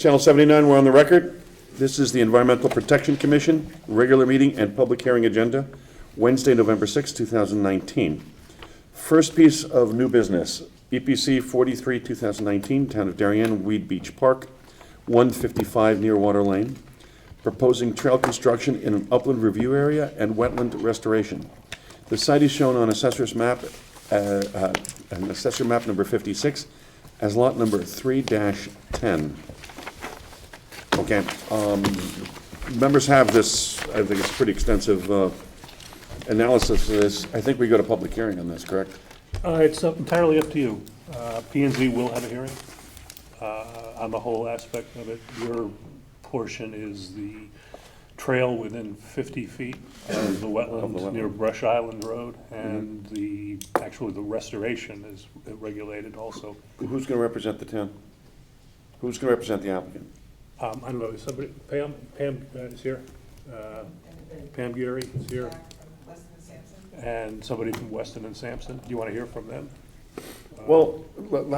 Channel 79, we're on the record. This is the Environmental Protection Commission, regular meeting and public hearing agenda, Wednesday, November 6, 2019. First piece of new business, EPC 43, 2019, Town of Darien, Weed Beach Park, 155 near Water Lane, proposing trail construction in an upland review area and wetland restoration. The site is shown on assessor's map, assessor map number 56, as lot number 3-10. Okay, members have this, I think it's pretty extensive analysis of this. I think we go to public hearing on this, correct? It's entirely up to you. P&Z will have a hearing on the whole aspect of it. Your portion is the trail within 50 feet of the wetland near Brush Island Road, and actually the restoration is regulated also. Who's going to represent the town? Who's going to represent the applicant? I don't know, is somebody, Pam is here? Pam Geary is here? And somebody from Weston and Sampson. Do you want to hear from them? Well,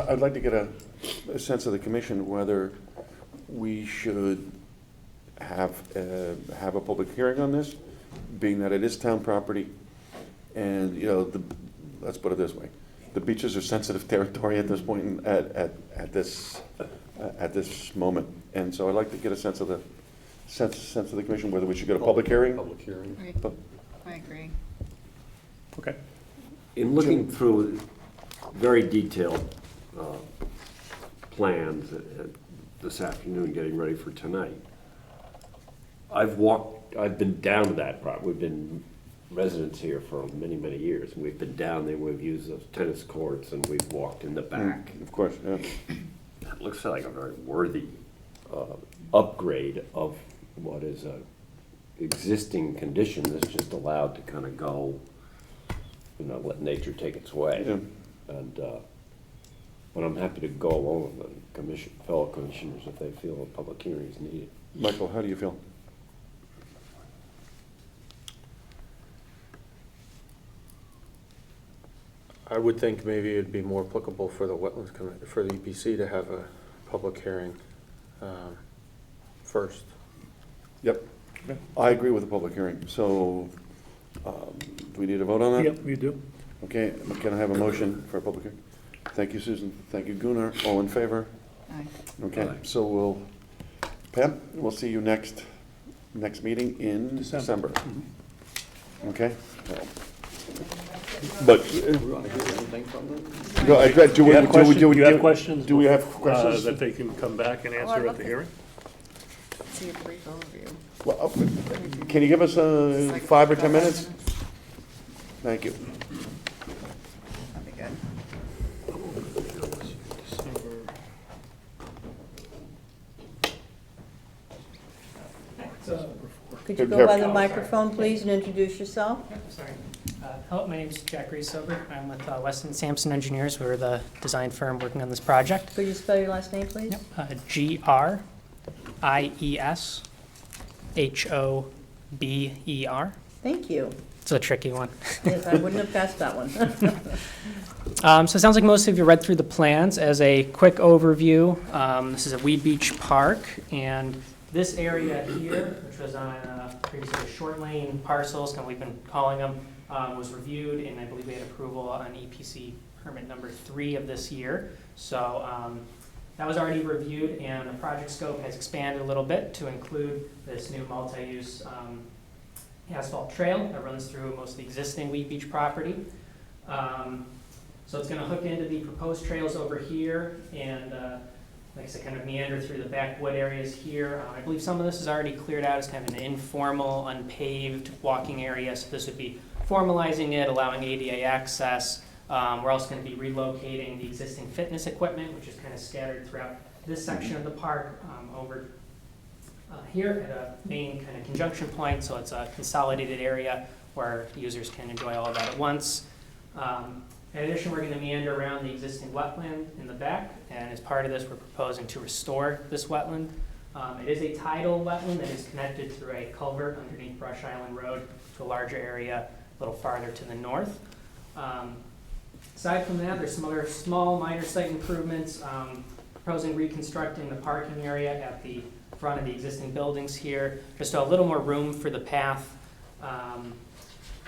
I'd like to get a sense of the commission whether we should have a public hearing on this, being that it is town property, and let's put it this way: the beaches are sensitive territory at this point at this moment, and so I'd like to get a sense of the commission whether we should get a public hearing. Public hearing. I agree. Okay. In looking through very detailed plans this afternoon, getting ready for tonight, I've been down to that property. We've been residents here for many, many years, and we've been down there. We've used those tennis courts, and we've walked in the back. Of course, yeah. It looks like a very worthy upgrade of what is a existing condition that's just allowed to kind of go, let nature take its way. Yeah. And but I'm happy to go along with the fellow commissioners if they feel a public hearing is needed. Michael, how do you feel? I would think maybe it'd be more applicable for the wetlands for the EPC to have a public hearing first. Yep. Okay. I agree with the public hearing. So, do we need a vote on that? Yep, you do. Okay, can I have a motion for a public hearing? Thank you, Susan. Thank you, Gunnar. All in favor? Aye. Okay, Aye. so Pam, we'll see you next meeting in December. Mm-hmm. Okay? But, no, Do you have questions? Do we have questions? That they can come back and answer at the hearing? See a brief overview. Well, can you give us 5 or 10 minutes? Thank you. That'd be good. Could you go by the microphone, please, and introduce yourself? Yep, sorry. Hello, my name is Jack Reesover. I'm with Weston Sampson Engineers. We're the design firm working on this project. Could you spell your last name, please? Yep. Griesober. Thank you. It's a tricky one. Yes, I wouldn't have guessed that one. So it sounds like most of you read through the plans. As a quick overview, this is a Weed Beach Park, and this area here, which was on previously the short lane parcels, and we've been calling them, was reviewed, and I believe we had approval on EPC permit number 3 of this year. So that was already reviewed, and the project scope has expanded a little bit to include this new multi-use asphalt trail that runs through most of the existing Weed Beach property. So it's going to hook into the proposed trails over here, and like I said, kind of meander through the backwood areas here. I believe some of this is already cleared out as kind of an informal, unpaved walking area, so this would be formalizing it, allowing ADA access. We're also going to be relocating the existing fitness equipment, which is kind of scattered throughout this section of the park over here at a main kind of conjunction point, so it's a consolidated area where users can enjoy all of that at once. In addition, we're going to meander around the existing wetland in the back, and as part of this, we're proposing to restore this wetland. It is a tidal wetland that is connected through a culvert underneath Brush Island Road to a larger area a little farther to the north. Aside from that, there's some other small minor site improvements. proposing reconstructing the parking area at the front of the existing buildings here, just a little more room for the path.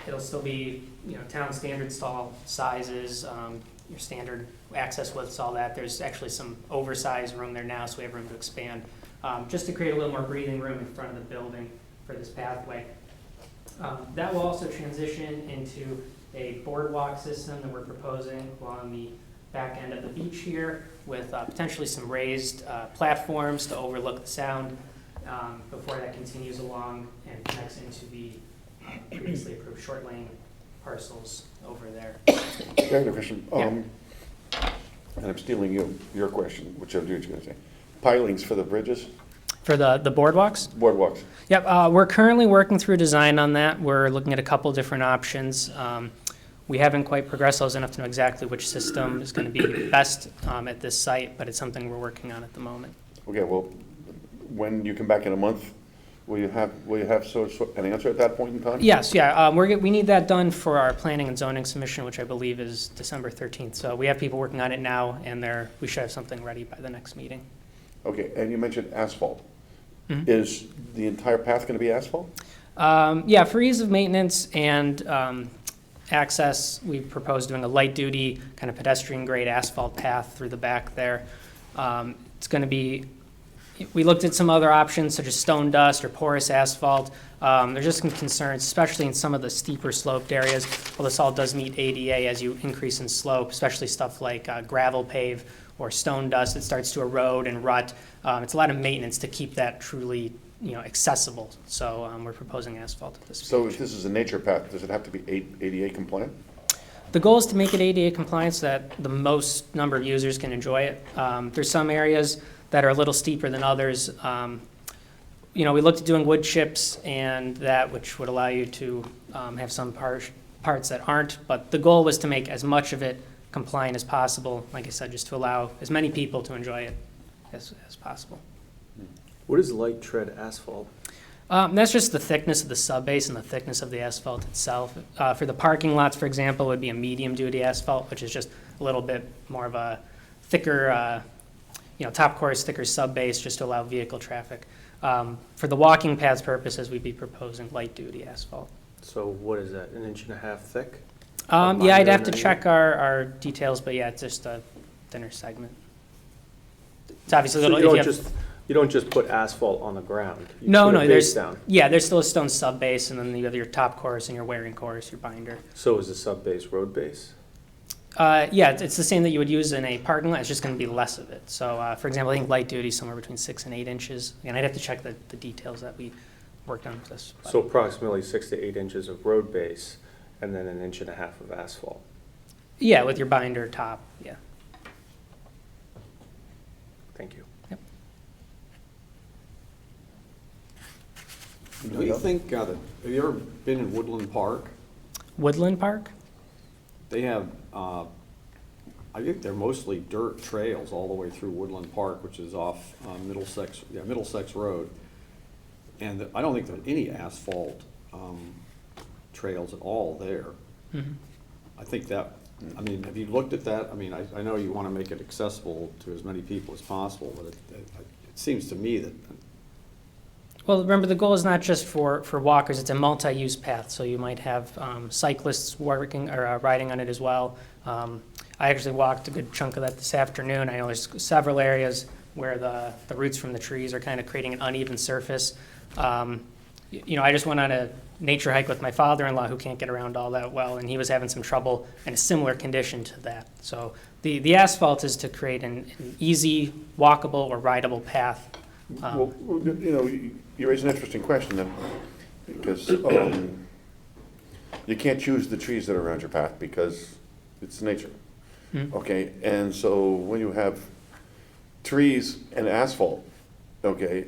It'll still be, town standard stall sizes, your standard access widths, all that. There's actually some oversized room there now, so we have room to expand, just to create a little more breathing room in front of the building for this pathway. That will also transition into a boardwalk system that we're proposing along the back end of the beach here with potentially some raised platforms to overlook the sound before that continues along and connects into the previously approved short lane parcels over there. I have a question. Yeah. And I'm stealing your question, whichever you're going to say. Pilings for the bridges, For the boardwalks? boardwalks. Yep, we're currently working through design on that. We're looking at a couple different options. We haven't quite progressed those enough to know exactly which system is going to be best at this site, but it's something we're working on at the moment. Okay, well, when you come back in a month, will you have sort of an answer at that point in time? Yes, yeah, we need that done for our planning and zoning submission, which I believe is December 13th. So we have people working on it now, and we should have something ready by the next meeting. Okay, and you mentioned asphalt. Mhm. Is the entire path going to be asphalt? Yeah, for ease of maintenance and access, we propose doing a light-duty kind of pedestrian-grade asphalt path through the back there. It's going to be, we looked at some other options such as stone dust or porous asphalt. There's just some concerns, especially in some of the steeper sloped areas. Well, this all does meet ADA as you increase in slope, especially stuff like gravel pave or stone dust. It starts to erode and rut. It's a lot of maintenance to keep that truly accessible. So we're proposing asphalt at this So stage. if this is a nature path, does it have to be ADA compliant? The goal is to make it ADA compliant so that the most number of users can enjoy it. There's some areas that are a little steeper than others. We looked at doing wood chips and that, which would allow you to have some parts that aren't, but the goal was to make as much of it compliant as possible, like I said, just to allow as many people to enjoy it as possible. What is light tread asphalt? That's just the thickness of the subbase and the thickness of the asphalt itself. For the parking lots, for example, it would be a medium-duty asphalt, which is just a little bit more of a thicker, top course, thicker subbase, just to allow vehicle traffic. For the walking paths purposes, we'd be proposing light-duty asphalt. So what is that, 1.5 inches thick? Yeah, I'd have to Binder check our details, but yeah, it's just a thinner segment. It's obviously a So little. you don't just put asphalt on the ground? You No, put a no, base there's, down. yeah, there's still a stone subbase, and then you have your top course and your wearing course, your binder. So is the sub-base road base? Yeah, it's the same that you would use in a parking lot, it's just gonna be less of it. So, for example, I think light duty is somewhere between 6 and 8 inches, and I'd have to check the details that we worked on for this. So approximately 6 to 8 inches of road base, and then 1.5 inches of asphalt. Yeah, with your binder top, yeah. Thank you. Do you think, have you ever been in Woodland Park? Woodland Park? They have, I think they're mostly dirt trails all the way through Woodland Park, which is off Middlesex Road. And I don't think there's any asphalt trails at all there. Mhm. I think that, have you looked at that? I know you want to make it accessible to as many people as possible, but it seems to me that, Well, remember, the goal is not just for walkers, it's a multi-use path, so you might have cyclists working or riding on it as well. I actually walked a good chunk of that this afternoon. I know there's several areas where the roots from the trees are kind of creating an uneven surface. I just went on a nature hike with my father-in-law who can't get around all that well, and he was having some trouble in a similar condition to that. So the asphalt is to create an easy, walkable, or rideable path. Well, you raise an interesting question then, because you can't choose the trees that are around your path because it's nature. Mhm. Okay, and so when you have trees and asphalt, okay,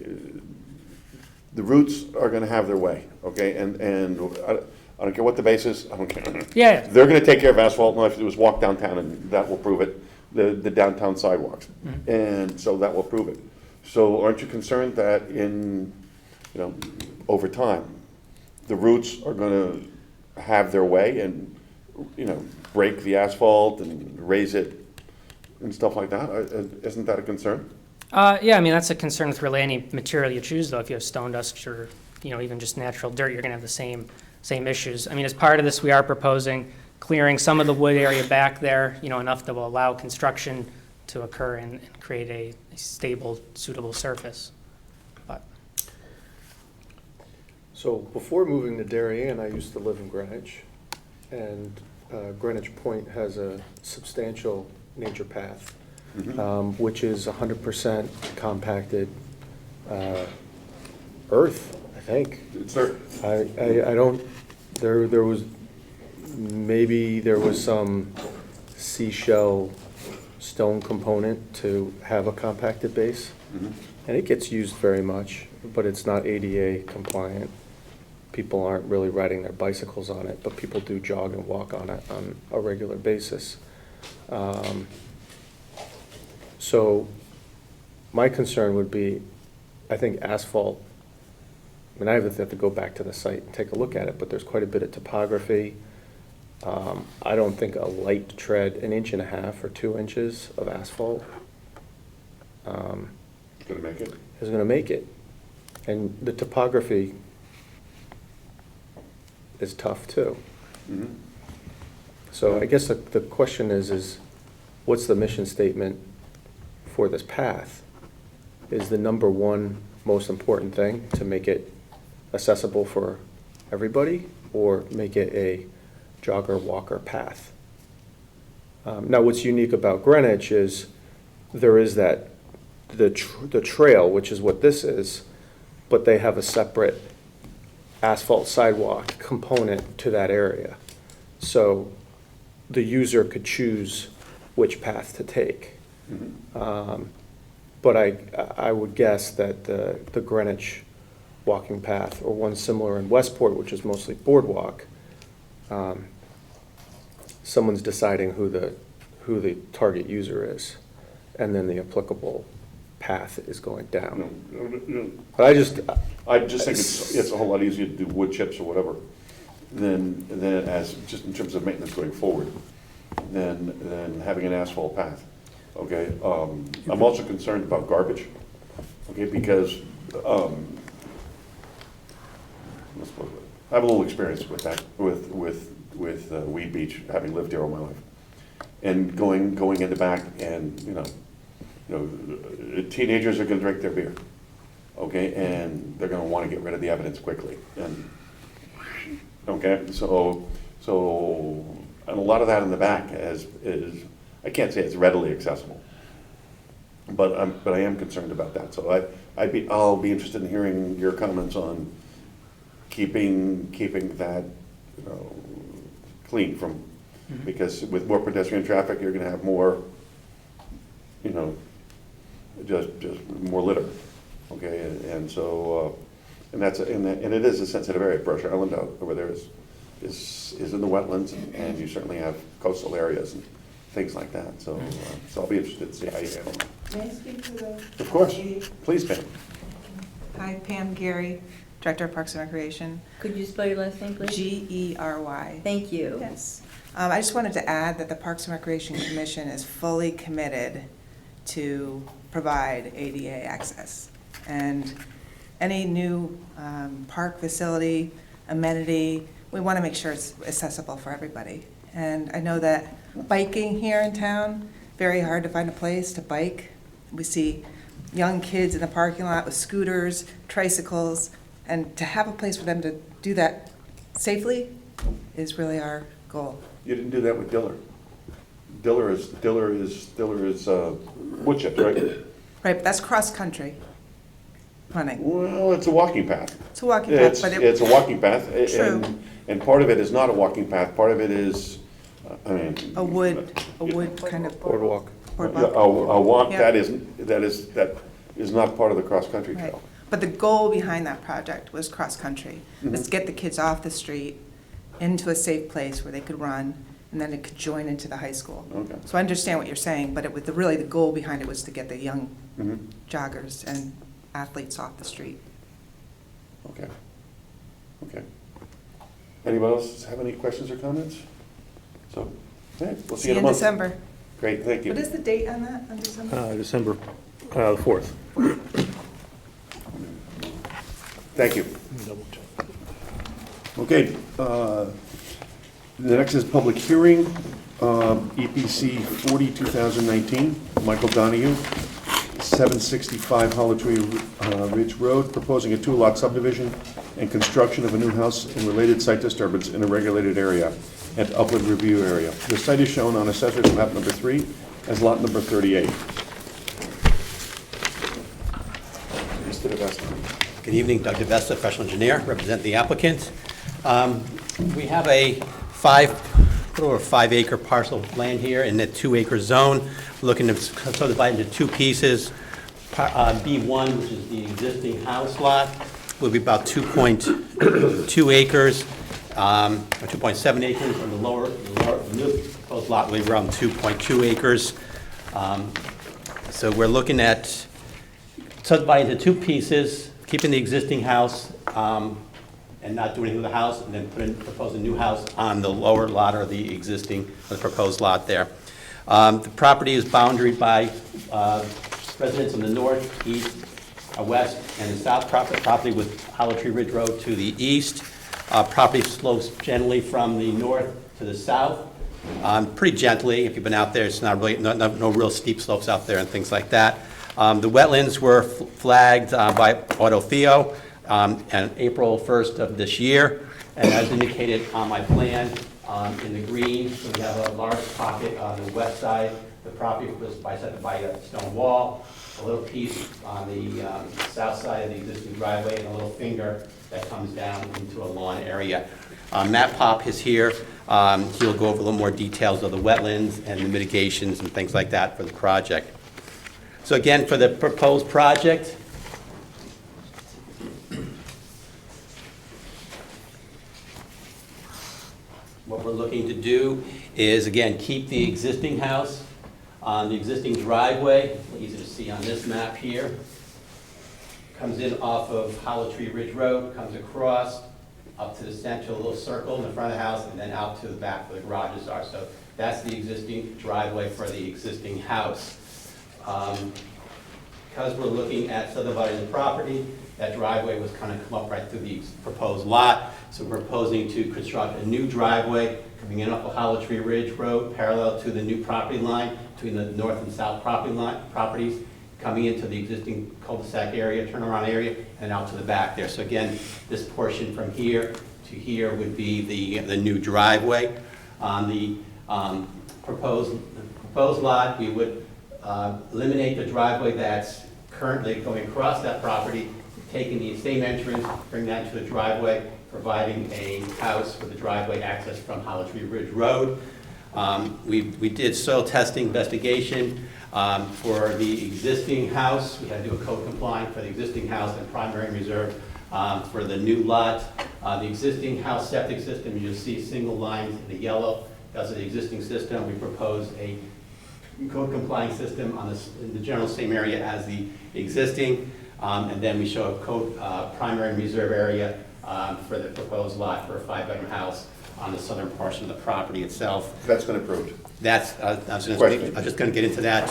the roots are going to have their way, okay, and I don't care what the base is, I don't care. Yeah. They're going to take care of asphalt, and all I have to do is walk downtown, and that will prove it. The downtown sidewalks, and so that will prove it. So aren't you concerned that over time, the roots are going to have their way and, break the asphalt and raise it and stuff like that. Isn't that a concern? Yeah, I mean, that's a concern with really any material you choose, though. If you have stone dust or, even just natural dirt, you're gonna have the same issues. I mean, as part of this, we are proposing clearing some of the wood area back there, enough that will allow construction to occur and create a stable, suitable surface. But, So before moving to Darien, I used to live in Greenwich, and Greenwich Point has a substantial nature path, which is 100% compacted earth, I think. It's there. I don't, there was, maybe there was some seashell stone component to have a compacted base. And it gets used very much, but it's not ADA compliant. People aren't really riding their bicycles on it, but people do jog and walk on it on a regular basis. So my concern would be, I think asphalt, I mean, I have to go back to the site and take a look at it, but there's quite a bit of topography. I don't think a light tread, 1.5 inches or 2 inches of asphalt Gonna make it? is gonna make it. And the topography is tough too. So I guess the question is what's the mission statement for this path? Is the number one most important thing to make it accessible for everybody, or make it a jogger walker path? Now, what's unique about Greenwich is there is that the trail, which is what this is, but they have a separate asphalt sidewalk component to that area. So the user could choose which path to take. But I would guess that the Greenwich walking path, or one similar in Westport, which is mostly boardwalk, someone's deciding who the target user is, and then the applicable path is going down. But I just think it's a whole lot easier to do wood chips or whatever than as, just in terms of maintenance going forward, than having an asphalt path, okay? I'm also concerned about garbage, okay, because, I have a little experience with that, with Weed Beach, having lived here all my life. And going in the back and, teenagers are gonna drink their beer, okay, and they're gonna wanna get rid of the evidence quickly, and, okay, so, and a lot of that in the back is, I can't say it's readily accessible, but I am concerned about that, so I'll be interested in hearing your comments on keeping that, clean from, because with more pedestrian traffic, you're gonna have more, just more litter, okay, and so, and it is a sensitive area. Brush Island out over there is in the wetlands, and you certainly have coastal areas and things like that, so I'll be interested to see how you handle it. May I speak to the? Of course, please, Pam. Hi, Pam Gary, Director of Parks and Recreation. Could you spell your last name, please? Gery. Thank you. Yes. I just wanted to add that the Parks and Recreation Commission is fully committed to provide ADA access. And any new park facility, amenity, we want to make sure it's accessible for everybody. And I know that biking here in town, very hard to find a place to bike. We see young kids in the parking lot with scooters, tricycles, and to have a place for them to do that safely is really our goal. You didn't do that with Diller. Diller is wood chips, right? Right, but that's cross-country running. Well, it's a walking path. It's a walking path, but It's a walking path. True. And part of it is not a walking path, part of it is, a wood kind of boardwalk. boardwalk. a walk, Yeah. that is not part of the cross-country Right. trail. But the goal behind that project was cross-country, was to get the kids off the street into a safe place where they could run, and then it could join into the high school. Okay. So I understand what you're saying, but really the goal behind it was to get the young Mhm. joggers and athletes off the street. Okay. Anybody else have any questions or comments? So, okay, we'll see you in a month. December. Great, thank you. What is the date on that, on December? December 4th. Thank you. Double check. Okay, the next is public hearing, EPC 40, 2019, Michael Donahue, 765 Hollow Tree Ridge Road, proposing a two-lot subdivision and construction of a new house and related site disturbance in a regulated area at upland review area. The site is shown on Assessor's Map number 3 as lot number 38. Mr. DeVesta. Good evening, Doug DeVesta, professional engineer, represent the applicant. We have a little over 5 acre parcel of land here in the 2 acre zone. We're looking to subdivide into 2 pieces. B1, which is the existing house lot, will be about 2.2 acres, or 2.7 acres, and the new proposed lot will be around 2.2 acres. So we're looking at subdividing into 2 pieces, keeping the existing house and not doing anything with the house, and then propose a new house on the lower lot or the proposed lot there. The property is boundaried by residents on the north, east, west, and the south property with Hollow Tree Ridge Road to the east. Property slopes generally from the north to the south, pretty gently. If you've been out there, it's not really no real steep slopes out there and things like that. The wetlands were flagged by Autotheo on April 1st of this year, and as indicated on my plan in the green, so we have a large pocket on the west side. The property was bisected by a stone wall, a little piece on the south side of the existing driveway, and a little finger that comes down into a lawn area. Matt Pop is here. He'll go over a little more details of the wetlands and the mitigations and things like that for the project. So again, for the proposed project, what we're looking to do is, again, keep the existing house on the existing driveway, easy to see on this map here. Comes in off of Hollow Tree Ridge Road, comes across up to the center, a little circle in the front of the house, and then out to the back where the garages are. So that's the existing driveway for the existing house. Because we're looking at subdividing the property, that driveway was kind of come up right through the proposed lot. So we're proposing to construct a new driveway coming in off of Hollow Tree Ridge Road, parallel to the new property line between the north and south properties, coming into the existing cul-de-sac area, turnaround area, and out to the back there. So again, this portion from here to here would be the new driveway. On the proposed lot, we would eliminate the driveway that's currently going across that property, taking the same entrance, bring that to the driveway, providing a house with the driveway access from Hollow Tree Ridge Road. We did soil testing investigation for the existing house. We had to do a code compliant for the existing house and primary reserve for the new lot. The existing house septic system, you'll see single lines in the yellow. That's the existing system. We propose a code compliant system in the general same area as the existing. And then we show a code primary reserve area for the proposed lot for a 5-bedroom house on the southern portion of the property itself. That's been approved. That's, I was just going to get into that.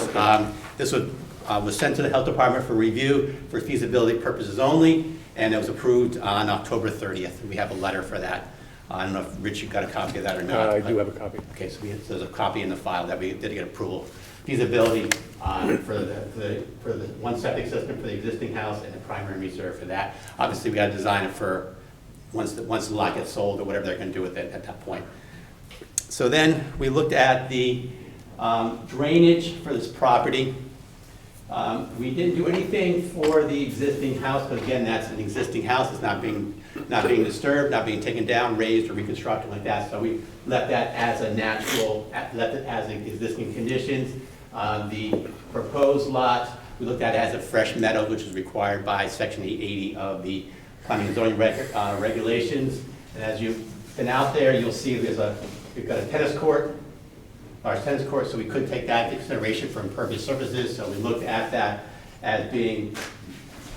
This was sent to the health department for review for feasibility purposes only, and it was approved on October 30th. We have a letter for that. I don't know if Rich, you got a copy of that or not. I do have a copy. Okay, so there's a copy in the file that we did get approval. Feasibility for the one septic system for the existing house and the primary reserve for that. Obviously, we got to design it for once the lot gets sold or whatever they're going to do with it at that point. So then we looked at the drainage for this property. We didn't do anything for the existing house, because again, that's an existing house. It's not being disturbed, not being taken down, raised, or reconstructed like that. So we left that as a natural, left it as existing conditions. The proposed lot, we looked at as a fresh meadow, which is required by Section 880 of the Planning and Zoning regulations. And as you've been out there, you'll see we've got a tennis court, so we could take that into consideration for impervious surfaces. So we looked at that as being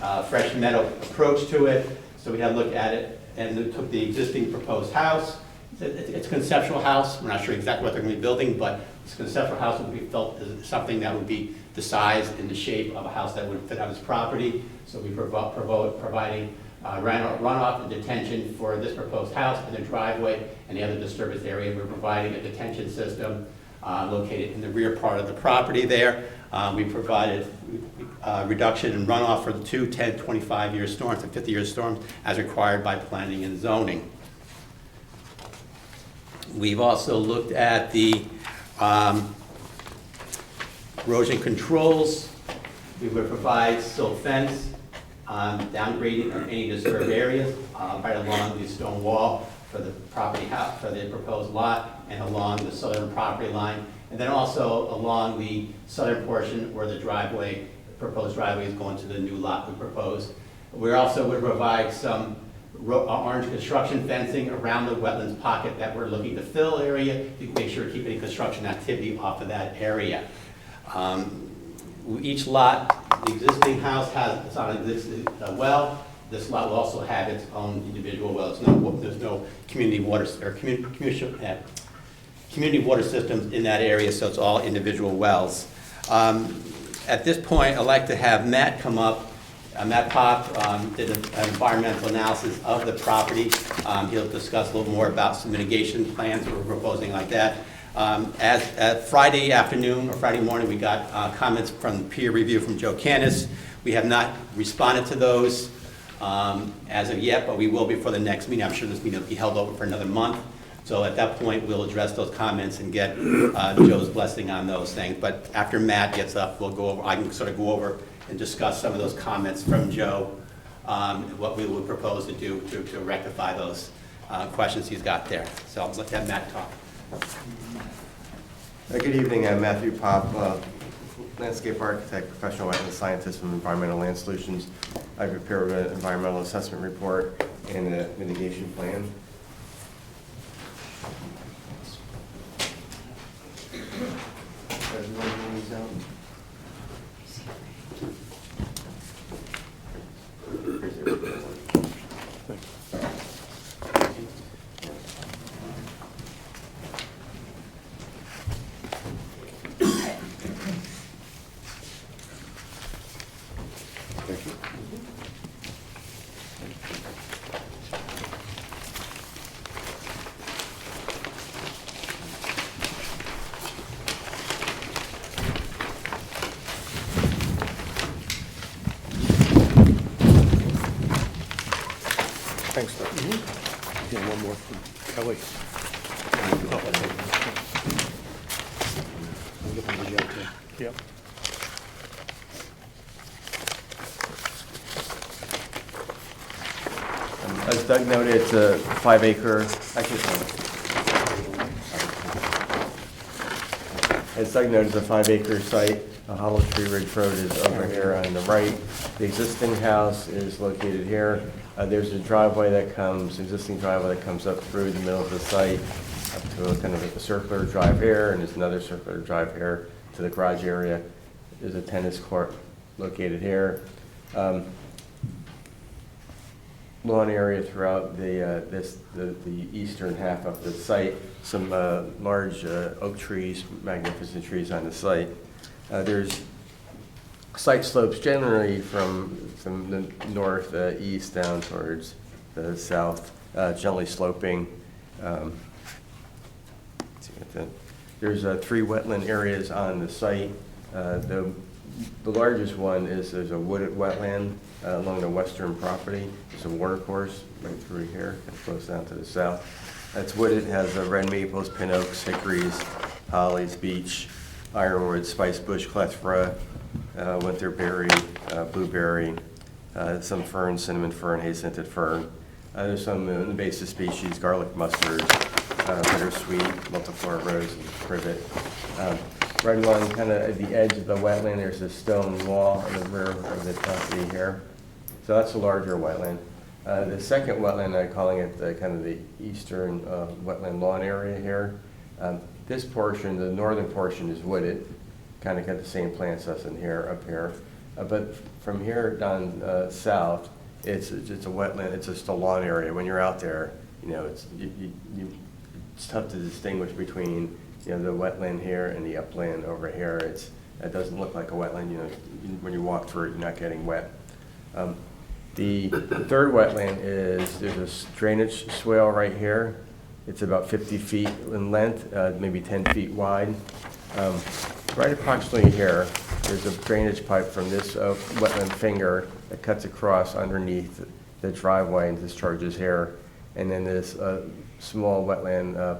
a fresh meadow approach to it. So we had a look at it and we took the existing proposed house. It's a conceptual house. We're not sure exactly what they're going to be building, but This conceptual house would be felt as something that would be the size and the shape of a house that would fit on his property. So we providing runoff and detention for this proposed house and the driveway and the other disturbance area. We're providing a detention system located in the rear part of the property there. We provided reduction in runoff for the 2, 10, 25-year storms and 50-year storms as required by planning and zoning. We've also looked at the erosion controls. We would provide silt fence, downgrading of any disturbed areas right along the stone wall for the property house, for the proposed lot, and along the southern property line, and then also along the southern portion where the driveway, the proposed driveway is going to the new lot we proposed. We also would provide some orange construction fencing around the wetlands pocket that we're looking to fill area to make sure to keep any construction activity off of that area. Each lot, the existing house has its own existing well. This lot will also have its own individual well. There's no community water or community water systems in that area, so it's all individual wells. At this point, I'd like to have Matt come up. Matt Pop did an environmental analysis of the property. He'll discuss a little more about some mitigation plans that we're proposing like that. At Friday afternoon or Friday morning, we got comments from peer review from Joe Canis. We have not responded to those as of yet, but we will be for the next meeting. I'm sure this meeting will be held over for another month. So at that point, we'll address those comments and get Joe's blessing on those things. But after Matt gets up, we'll go over, I can sort of go over and discuss some of those comments from Joe, what we would propose to do to rectify those questions he's got there. So let's have Matt talk. Good evening, I'm Matthew Pop, landscape architect, professional wetland scientist from Environmental Land Solutions. I prepared an environmental assessment report and a mitigation plan. Everyone know these out? Thank you. Thanks, Doug. Yeah, one more from Kelly. Yep. As Doug noted, it's a 5-acre, as Doug noted, it's a 5-acre site. Hollow Tree Ridge Road is over here on the right. The existing house is located here. There's a driveway that comes, existing driveway that comes up through the middle of the site, up to a kind of a circular drive here, and there's another circular drive here to the garage area. There's a tennis court located here. Lawn area throughout the eastern half of the site. Some large oak trees, magnificent trees on the site. There's site slopes generally from the northeast down towards the south, gently sloping. There's 3 wetland areas on the site. The largest one is there's a wooded wetland along the western property. There's a water course right through here. It flows down to the south. It's wooded. It has red maples, pin oaks, hickories, hollies, beech, ironwood, spice bush, clethra, winterberry, blueberry, some fern, cinnamon fern, hay-scented fern. There's some invasive species, garlic mustard, bittersweet, multiflora rose, and privet. Right along kind of at the edge of the wetland, there's a stone wall in the rear of the property here. So that's a larger wetland. The second wetland, I'm calling it kind of the eastern wetland lawn area here. This portion, the northern portion, is wooded. Kind of got the same plants as in here, up here. But from here down south, it's a wetland. It's just a lawn area. When you're out there, you know, it's tough to distinguish between the wetland here and the upland over here, it doesn't look like a wetland, when you walk through it, you're not getting wet. The third wetland is, there's a drainage swale right here. It's about 50 feet in length, maybe 10 feet wide. Right approximately here, there's a drainage pipe from this wetland finger that cuts across underneath the driveway and discharges here. And then this small wetland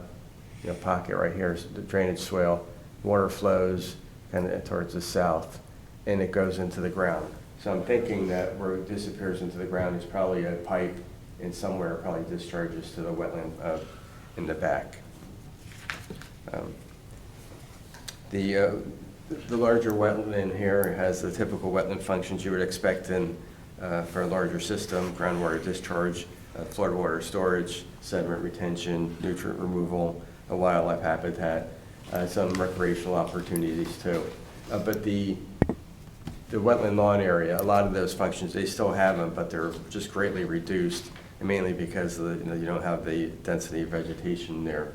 pocket right here is the drainage swale. Water flows kind of towards the south, and it goes into the ground. So I'm thinking that where it disappears into the ground is probably a pipe, and somewhere it probably discharges to the wetland in the back. The larger wetland here has the typical wetland functions you would expect for a larger system: groundwater discharge, floodwater storage, sediment retention, nutrient removal, a wildlife habitat, some recreational opportunities too. But the wetland lawn area, a lot of those functions, they still have them, but they're just greatly reduced, and mainly because you don't have the density of vegetation there.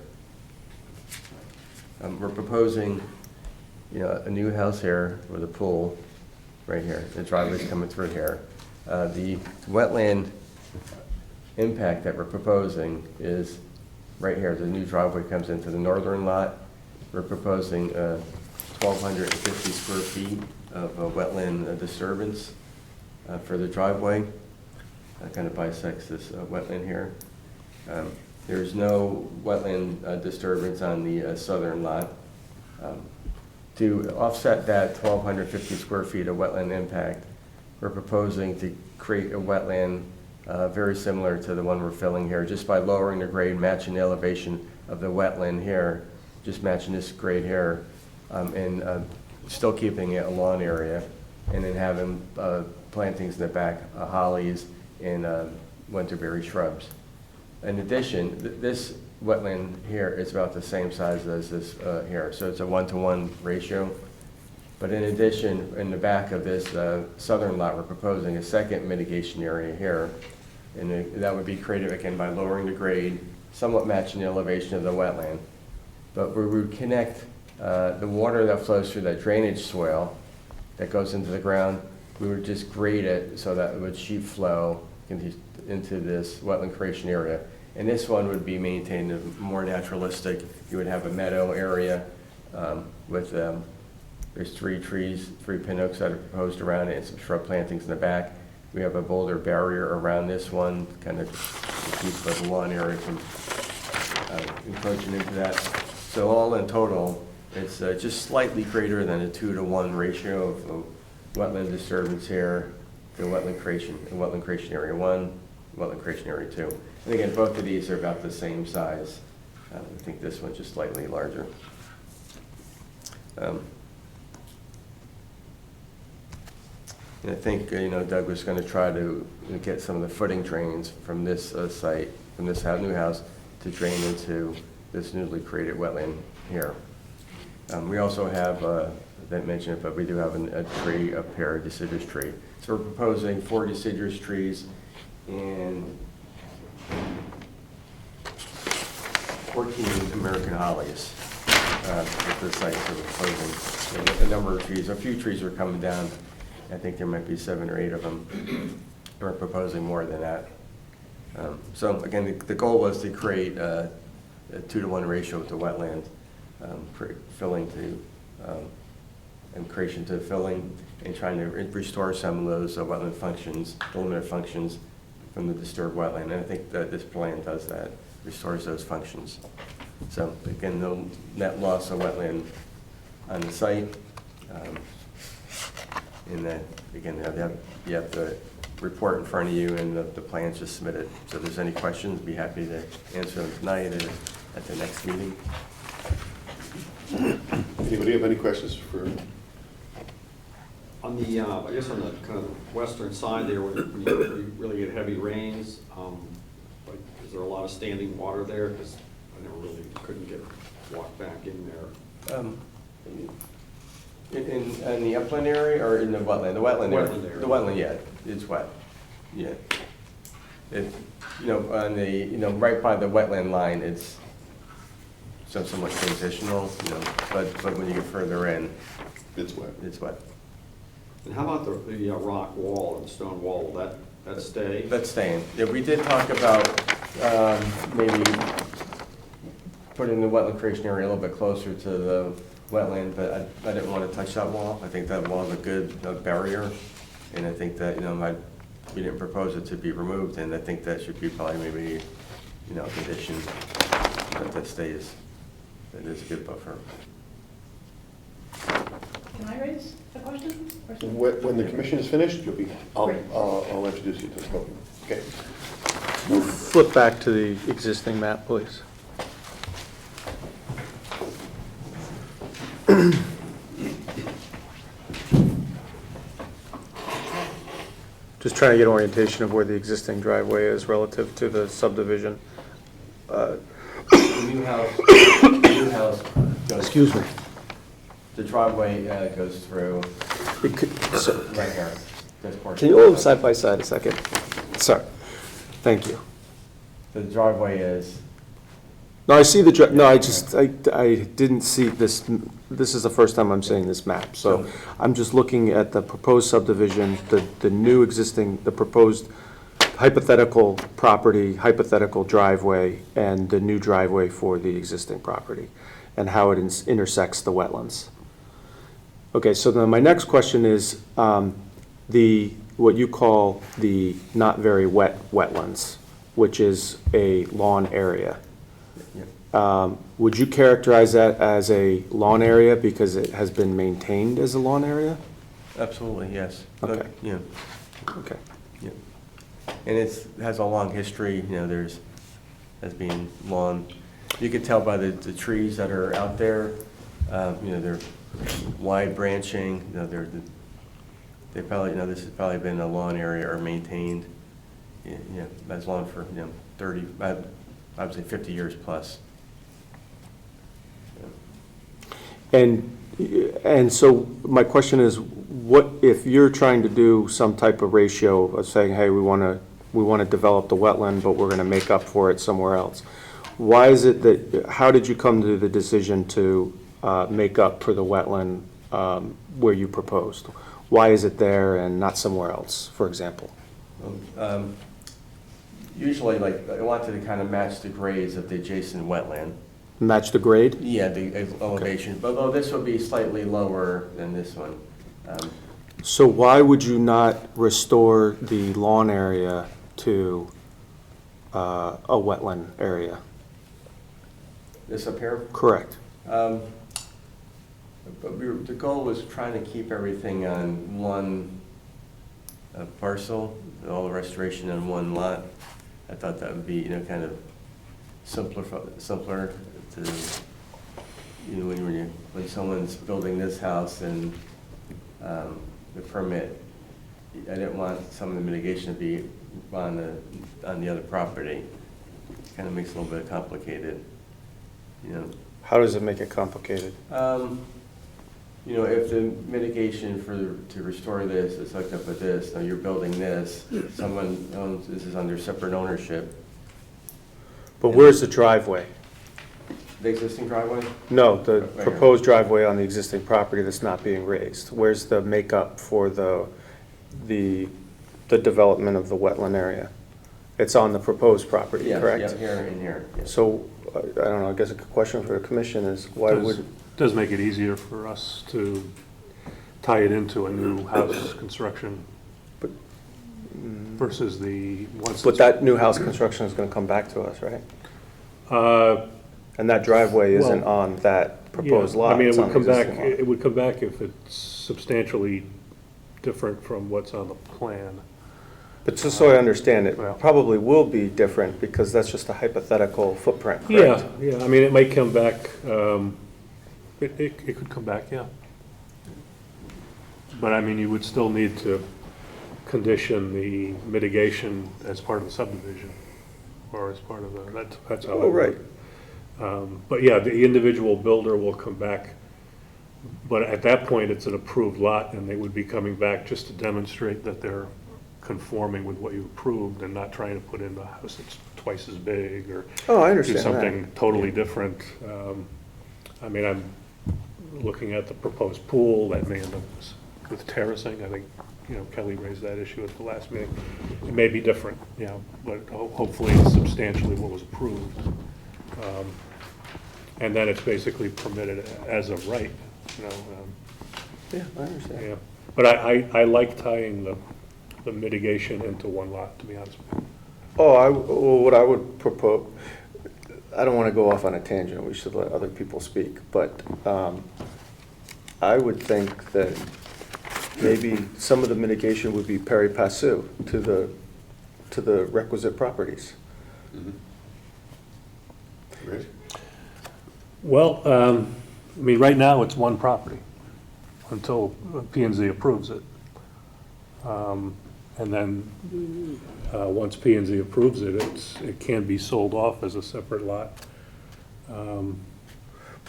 We're proposing a new house here with a pool right here. The driveway's coming through here. The wetland impact that we're proposing is right here. The new driveway comes into the northern lot. We're proposing 1,250 square feet of wetland disturbance for the driveway. Kind of bisects this wetland here. There's no wetland disturbance on the southern lot. To offset that 1,250 square feet of wetland impact, we're proposing to create a wetland very similar to the one we're filling here, just by lowering the grade, matching the elevation of the wetland here, just matching this grade here, and still keeping it a lawn area, and then having plantings in the back, hollies and winterberry shrubs. In addition, this wetland here is about the same size as this here, so it's a 1-to-1 ratio. But in addition, in the back of this southern lot, we're proposing a second mitigation area here, and that would be created again by lowering the grade, somewhat matching the elevation of the wetland. But we would connect the water that flows through that drainage swale that goes into the ground, we would just grade it so that it would sheet flow into this wetland creation area. And this one would be maintained more naturalistic. You would have a meadow area with, there's 3 trees, 3 pin oaks that are proposed around it, and some shrub plantings in the back. We have a boulder barrier around this one, kind of to keep the lawn area from encroaching into that. So all in total, it's just slightly greater than a 2-to-1 ratio of wetland disturbance here to wetland creation area 1, wetland creation area 2. And again, both of these are about the same size. I think this one's just slightly larger. And I think Doug was going to try to get some of the footing drains from this site, from this new house, to drain into this newly created wetland here. We also have, I didn't mention it, but we do have a tree up here, a deciduous tree. So we're proposing 4 deciduous trees and 14 American hollies at the site. So we're proposing a number of trees. A few trees are coming down. I think there might be 7 or 8 of them. We're proposing more than that. So again, the goal was to create a 2-to-1 ratio with the wetland, filling to and creation to filling, and trying to restore some of those wetland functions, limited functions from the disturbed wetland. And I think that this plan does that, restores those functions. So again, no net loss of wetland on the site. And then again, you have the report in front of you and the plans just submitted. So if there's any questions, be happy to answer them tonight or at the next meeting. Anybody have any questions for? On the, I guess on the kind of western side there, when you really get heavy rains, like, is there a lot of standing water there? Because I never really couldn't walk back in there. In the upland area or in the wetland? The wetland area. The wetland, yeah, it's wet. Yeah. On the, right by the wetland line, it's so somewhat transitional, you know, but when you get further in, It's wet. it's wet. And how about the rock wall and stone wall, will that stay? That's staying. Yeah, we did talk about maybe putting the wetland creation area a little bit closer to the wetland, but I didn't want to touch that wall. I think that wall is a good barrier, and I think that, you know, we didn't propose it to be removed, and I think that should be probably maybe, you know, a condition that stays. That is a good buffer. Can I raise a question? When the commission is finished, I'll introduce you to the podium. Okay. Flip back to the existing map, please. Just trying to get orientation of where the existing driveway is relative to the subdivision. The new house goes. Excuse me. The driveway goes through It could- so- right here. This portion. Can you hold them side by side a second? Sorry. Thank you. The driveway is, No, I see the, no, I didn't see this, this is the first time I'm seeing this map. So I'm just looking at the proposed subdivision, the new existing, the proposed hypothetical property, hypothetical driveway, and the new driveway for the existing property, and how it intersects the wetlands. Okay, so then my next question is, what you call the not very wet wetlands, which is a lawn area. Would you characterize that as a lawn area because it has been maintained as a lawn area? absolutely, yes. Okay. Yeah, Okay. yeah. And has a long history, you know, as being lawn. You could tell by the trees that are out there, you know, they're wide branching, you know, they probably, you know, this has probably been a lawn area or maintained, you know, as long for, you know, 30, I would say 50 years plus. And so my question is, what, if you're trying to do some type of ratio of saying, hey, we want to develop the wetland, but we're going to make up for it somewhere else. Why is it that, how did you come to the decision to make up for the wetland where you proposed? Why is it there and not somewhere else, for example? Usually, like, I wanted to kind of match the grades of the adjacent wetland. Match the grade? Yeah, the elevation, but although this would be slightly lower than this one. So why would you not restore the lawn area to a wetland area? This up here? Correct. But the goal was trying to keep everything on one parcel, all the restoration on one lot. I thought that would be, you know, kind of simpler to, you know, when someone's building this house and the permit, I didn't want some of the mitigation to be on the other property. Kind of makes it a little bit complicated, you know. How does it make it complicated? You know, if the mitigation to restore this is hooked up with this, now you're building this, someone owns, this is under separate ownership. But where's the driveway? The existing driveway? No, the Right here. proposed driveway on the existing property that's not being raised. Where's the makeup for the development of the wetland area? It's on the proposed property, Yeah, correct? yeah, here and here. Yeah. So, I don't know, I guess a question for the commission is, why would, Does make it easier for us to tie it into a new house construction But- versus the ones. but that new house construction is gonna come back to us, right? Uh, And that driveway isn't Well, on that proposed yeah, lot. I mean, it it's would on the come back, existing lot. it would come back if it's substantially different from what's on the plan. But just so I understand, it Well- probably will be different, because that's just a hypothetical footprint, correct? Yeah, I mean, it might come back, it could come back, yeah. But I mean, you would still need to condition the mitigation as part of the subdivision, or as part of the, that's how. it Oh, right. would. But yeah, the individual builder will come back, but at that point, it's an approved lot, and they would be coming back just to demonstrate that they're conforming with what you approved and not trying to put in the house that's twice as big, or Oh, I do understand that. something totally different. I mean, I'm looking at the proposed pool, that may end up with terracing. I think, Kelly raised that issue at the last meeting. It may be different, but hopefully it's substantially what was approved. And then it's basically permitted as of right, Yeah, I understand. yeah. But I like tying the mitigation into one lot, to be honest with you. Oh, well, what I would propose, I don't want to go off on a tangent, we should let other people speak, but I would think that maybe some of the mitigation would be pari passu to the requisite properties. Rich? Well, I mean, right now, it's one property until P and Z approves it. And then, once P and Z approves it, it can be sold off as a separate lot. But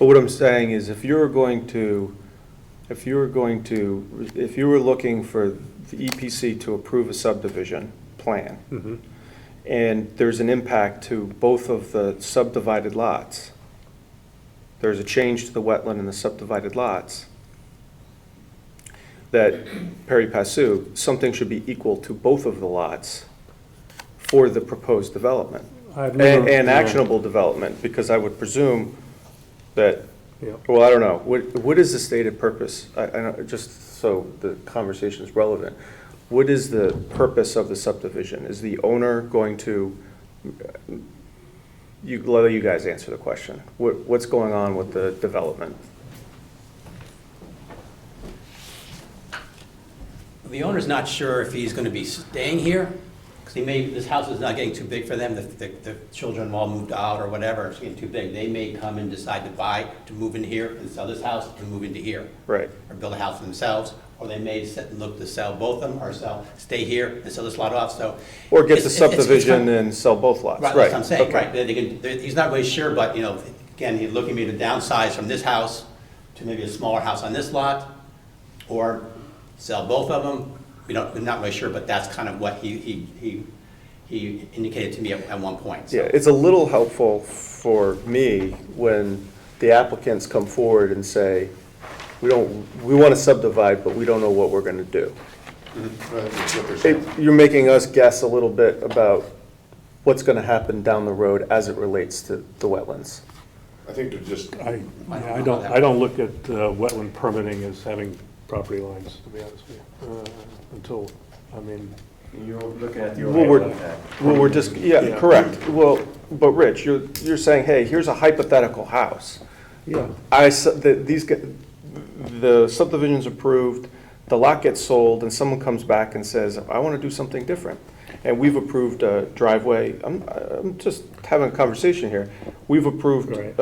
what I'm saying is, if you were looking for the EPC to approve a subdivision plan, Mhm. and there's an impact to both of the subdivided lots, there's a change to the wetland in the subdivided lots, that pari passu, something should be equal to both of the lots for the proposed development. I've never- And yeah. actionable development, because I would presume that, Yeah. well, I don't know, what is the stated purpose? I don't, just so the conversation is relevant, what is the purpose of the subdivision? Is the owner going to, let you guys answer the question. What's going on with the development? The owner's not sure if he's gonna be staying here, because this house is not getting too big for them, the children all moved out or whatever, it's getting too big. They may come and decide to move in here and sell this house and move into here. Right. Or build a house for themselves, or they may sit and look to sell both of them, or stay here and sell this lot off, so. Or get the it's subdivision kind of- and sell both lots? Right, that's what I'm saying, okay. right. He's not really sure, but, again, he's looking maybe to downsize from this house to maybe a smaller house on this lot, or sell both of them. We're not really sure, but that's kind of what he indicated to me at one point. So. Yeah, it's a little helpful for me when the applicants come forward and say, we want to subdivide, but we don't know what we're going to do. That's what they're saying. You're making us guess a little bit about what's going to happen down the road as it relates to the wetlands. I think they're just, I don't look at wetland permitting as having property lines, to be honest with you, until, I mean, You're looking at the Well, overall we're- impact. Well, we're just, yeah, correct. Well, but Rich, you're saying, hey, here's a hypothetical house. yeah. The subdivision's approved, the lot gets sold, and someone comes back and says, I want to do something different. And we've approved a driveway, I'm just having a conversation here. We've approved Right.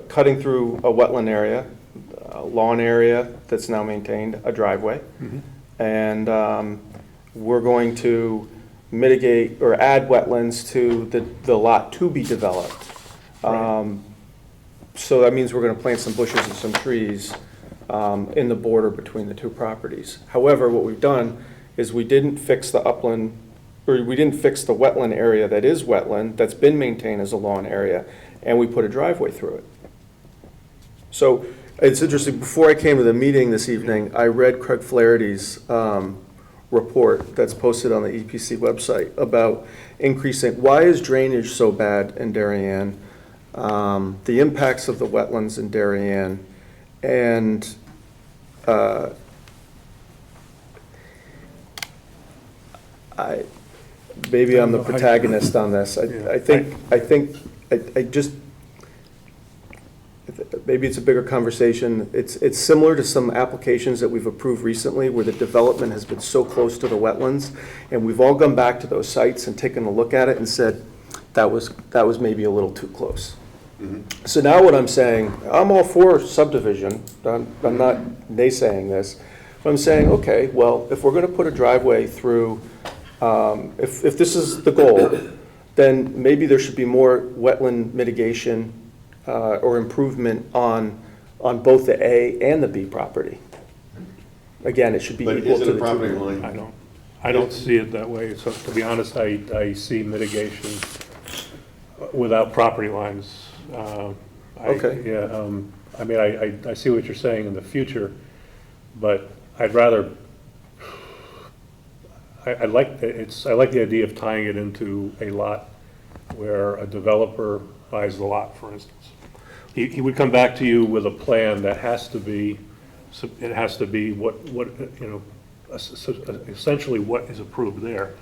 cutting through a wetland area, a lawn area that's now maintained, a driveway. Mhm. And we're going to mitigate or add wetlands to the lot to be developed. Right. So that means we're going to plant some bushes and some trees in the border between the two properties. However, what we've done is we didn't fix the upland, or we didn't fix the wetland area that is wetland, that's been maintained as a lawn area, and we put a driveway through it. So it's interesting, before I came to the meeting this evening, I read Craig Flaherty's report that's posted on the EPC website about increasing, why is drainage so bad in Darien, the impacts of the wetlands in Darien, and maybe I'm the protagonist on this. I think, maybe it's a bigger conversation. It's similar to some applications that we've approved recently where the development has been so close to the wetlands, and we've all gone back to those sites and taken a look at it and said, that was maybe a little too close. So now what I'm saying, I'm all for subdivision, I'm not naysaying this, but I'm saying, okay, well, if we're gonna put a driveway through, if this is the goal, then maybe there should be more wetland mitigation or improvement on both the A and the B property. Again, it should be but equal is to it the a property two. line? I don't see it that way, so to be honest, I see mitigation without property lines. Okay. Yeah, I mean, I see what you're saying in the future, but I'd rather, I like the idea of tying it into a lot where a developer buys the lot, for instance. He would come back to you with a plan that has to be, it has to be what, you know, essentially what is approved there.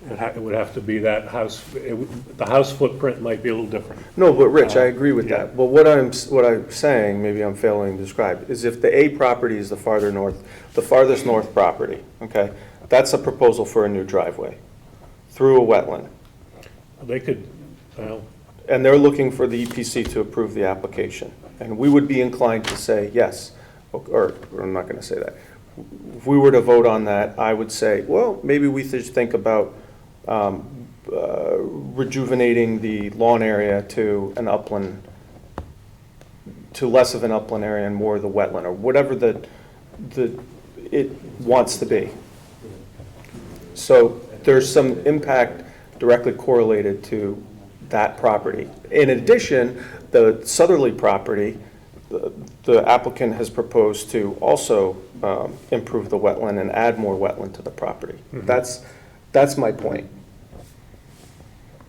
It would have to be that house, the house footprint might be a little different. No, but Rich, I agree with Yeah. that. But what I'm saying, maybe I'm failing to describe, is if the A property is the farthest north property, okay? That's a proposal for a new driveway through a wetland. They could, well, And they're looking for the EPC to approve the application. And we would be inclined to say yes, or I'm not gonna say that. If we were to vote on that, I would say, well, maybe we should think about rejuvenating the lawn area to an upland, to less of an upland area and more of the wetland, or whatever it wants to be. So there's some impact directly correlated to that property. In addition, the southerly property, the applicant has proposed to also improve the wetland and add more wetland to the property. That's my point.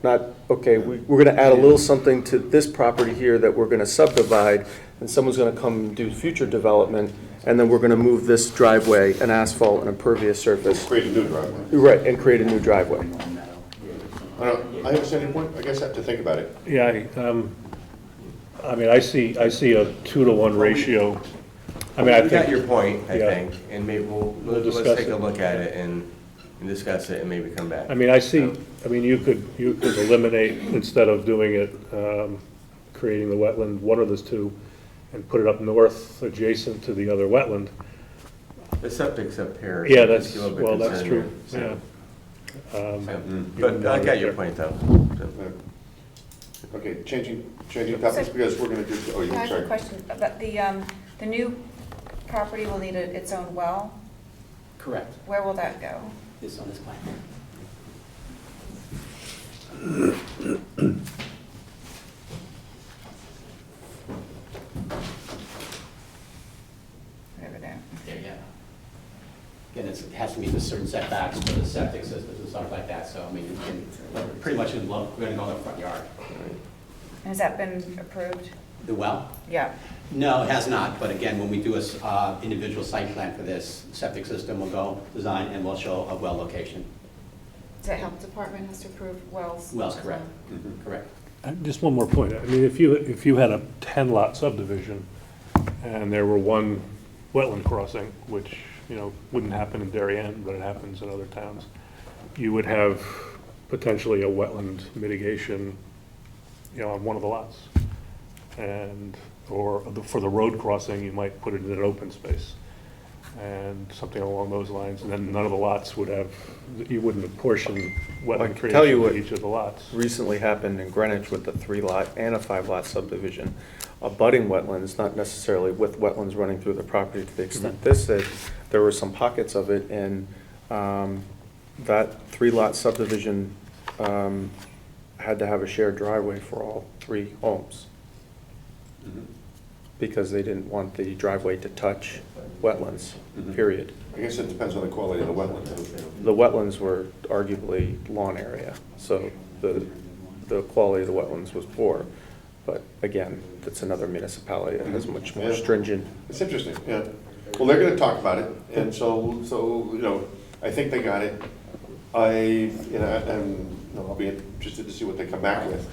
Not, okay, we're gonna add a little something to this property here that we're gonna subdivide, and someone's gonna come and do future development, and then we're gonna move this driveway, an asphalt and impervious surface. Create a new driveway. Right, and create a new driveway. I understand your point, I guess I have to think about it. yeah, I mean, I see a 2-to-1 ratio. I mean, I We got think, your point, I yeah. think, and maybe We'll let's discuss take a it. look at it and discuss it and maybe come back. I mean, you could eliminate, instead of doing it, creating the wetland, one of those two, and put it up north adjacent to the other wetland. The septic's up here. Yeah, It's a little bit well, that's true, concerning, yeah. so. But I got your point, though. So. Okay, changing topics because we're gonna do, oh, I have a sorry. question about the new property will need its own well. correct, Where will that go? is on this plan. Over there. There, yeah. Again, it has to meet the certain setbacks for the septic systems and stuff like that, so, I mean, you can, pretty much, we're gonna go in the front yard. Has that been approved? The well? Yeah. No, it has not, but again, when we do a individual site plan for this, septic system will go design and we'll show a well location. Does that health department has to approve wells? Wells, correct, correct. Just one more point. I mean, if you had a 10-lot subdivision and there were one wetland crossing, which, you know, wouldn't happen in Darien, but it happens in other towns, you would have potentially a wetland mitigation, you know, on one of the lots. And, or for the road crossing, you might put it in an open space and something along those lines. And then none of the lots would have, you wouldn't apportion I wetland can tell you creation what to each of the lots. recently happened in Greenwich with the 3-lot and a 5-lot subdivision. Abutting wetlands, not necessarily with wetlands running through the property to the extent this is, there were some pockets of it, and that 3-lot subdivision had to have a shared driveway for all 3 homes. Because they didn't want the driveway to touch wetlands, period. I guess it depends on the quality of the wetland. The wetlands were arguably lawn area, so the quality of the wetlands was poor. But again, that's another municipality that has much more Yeah. stringent. It's interesting, yeah. Well, they're gonna talk about it, and so, you know, I think they got it. I'll be interested to see what they come back with,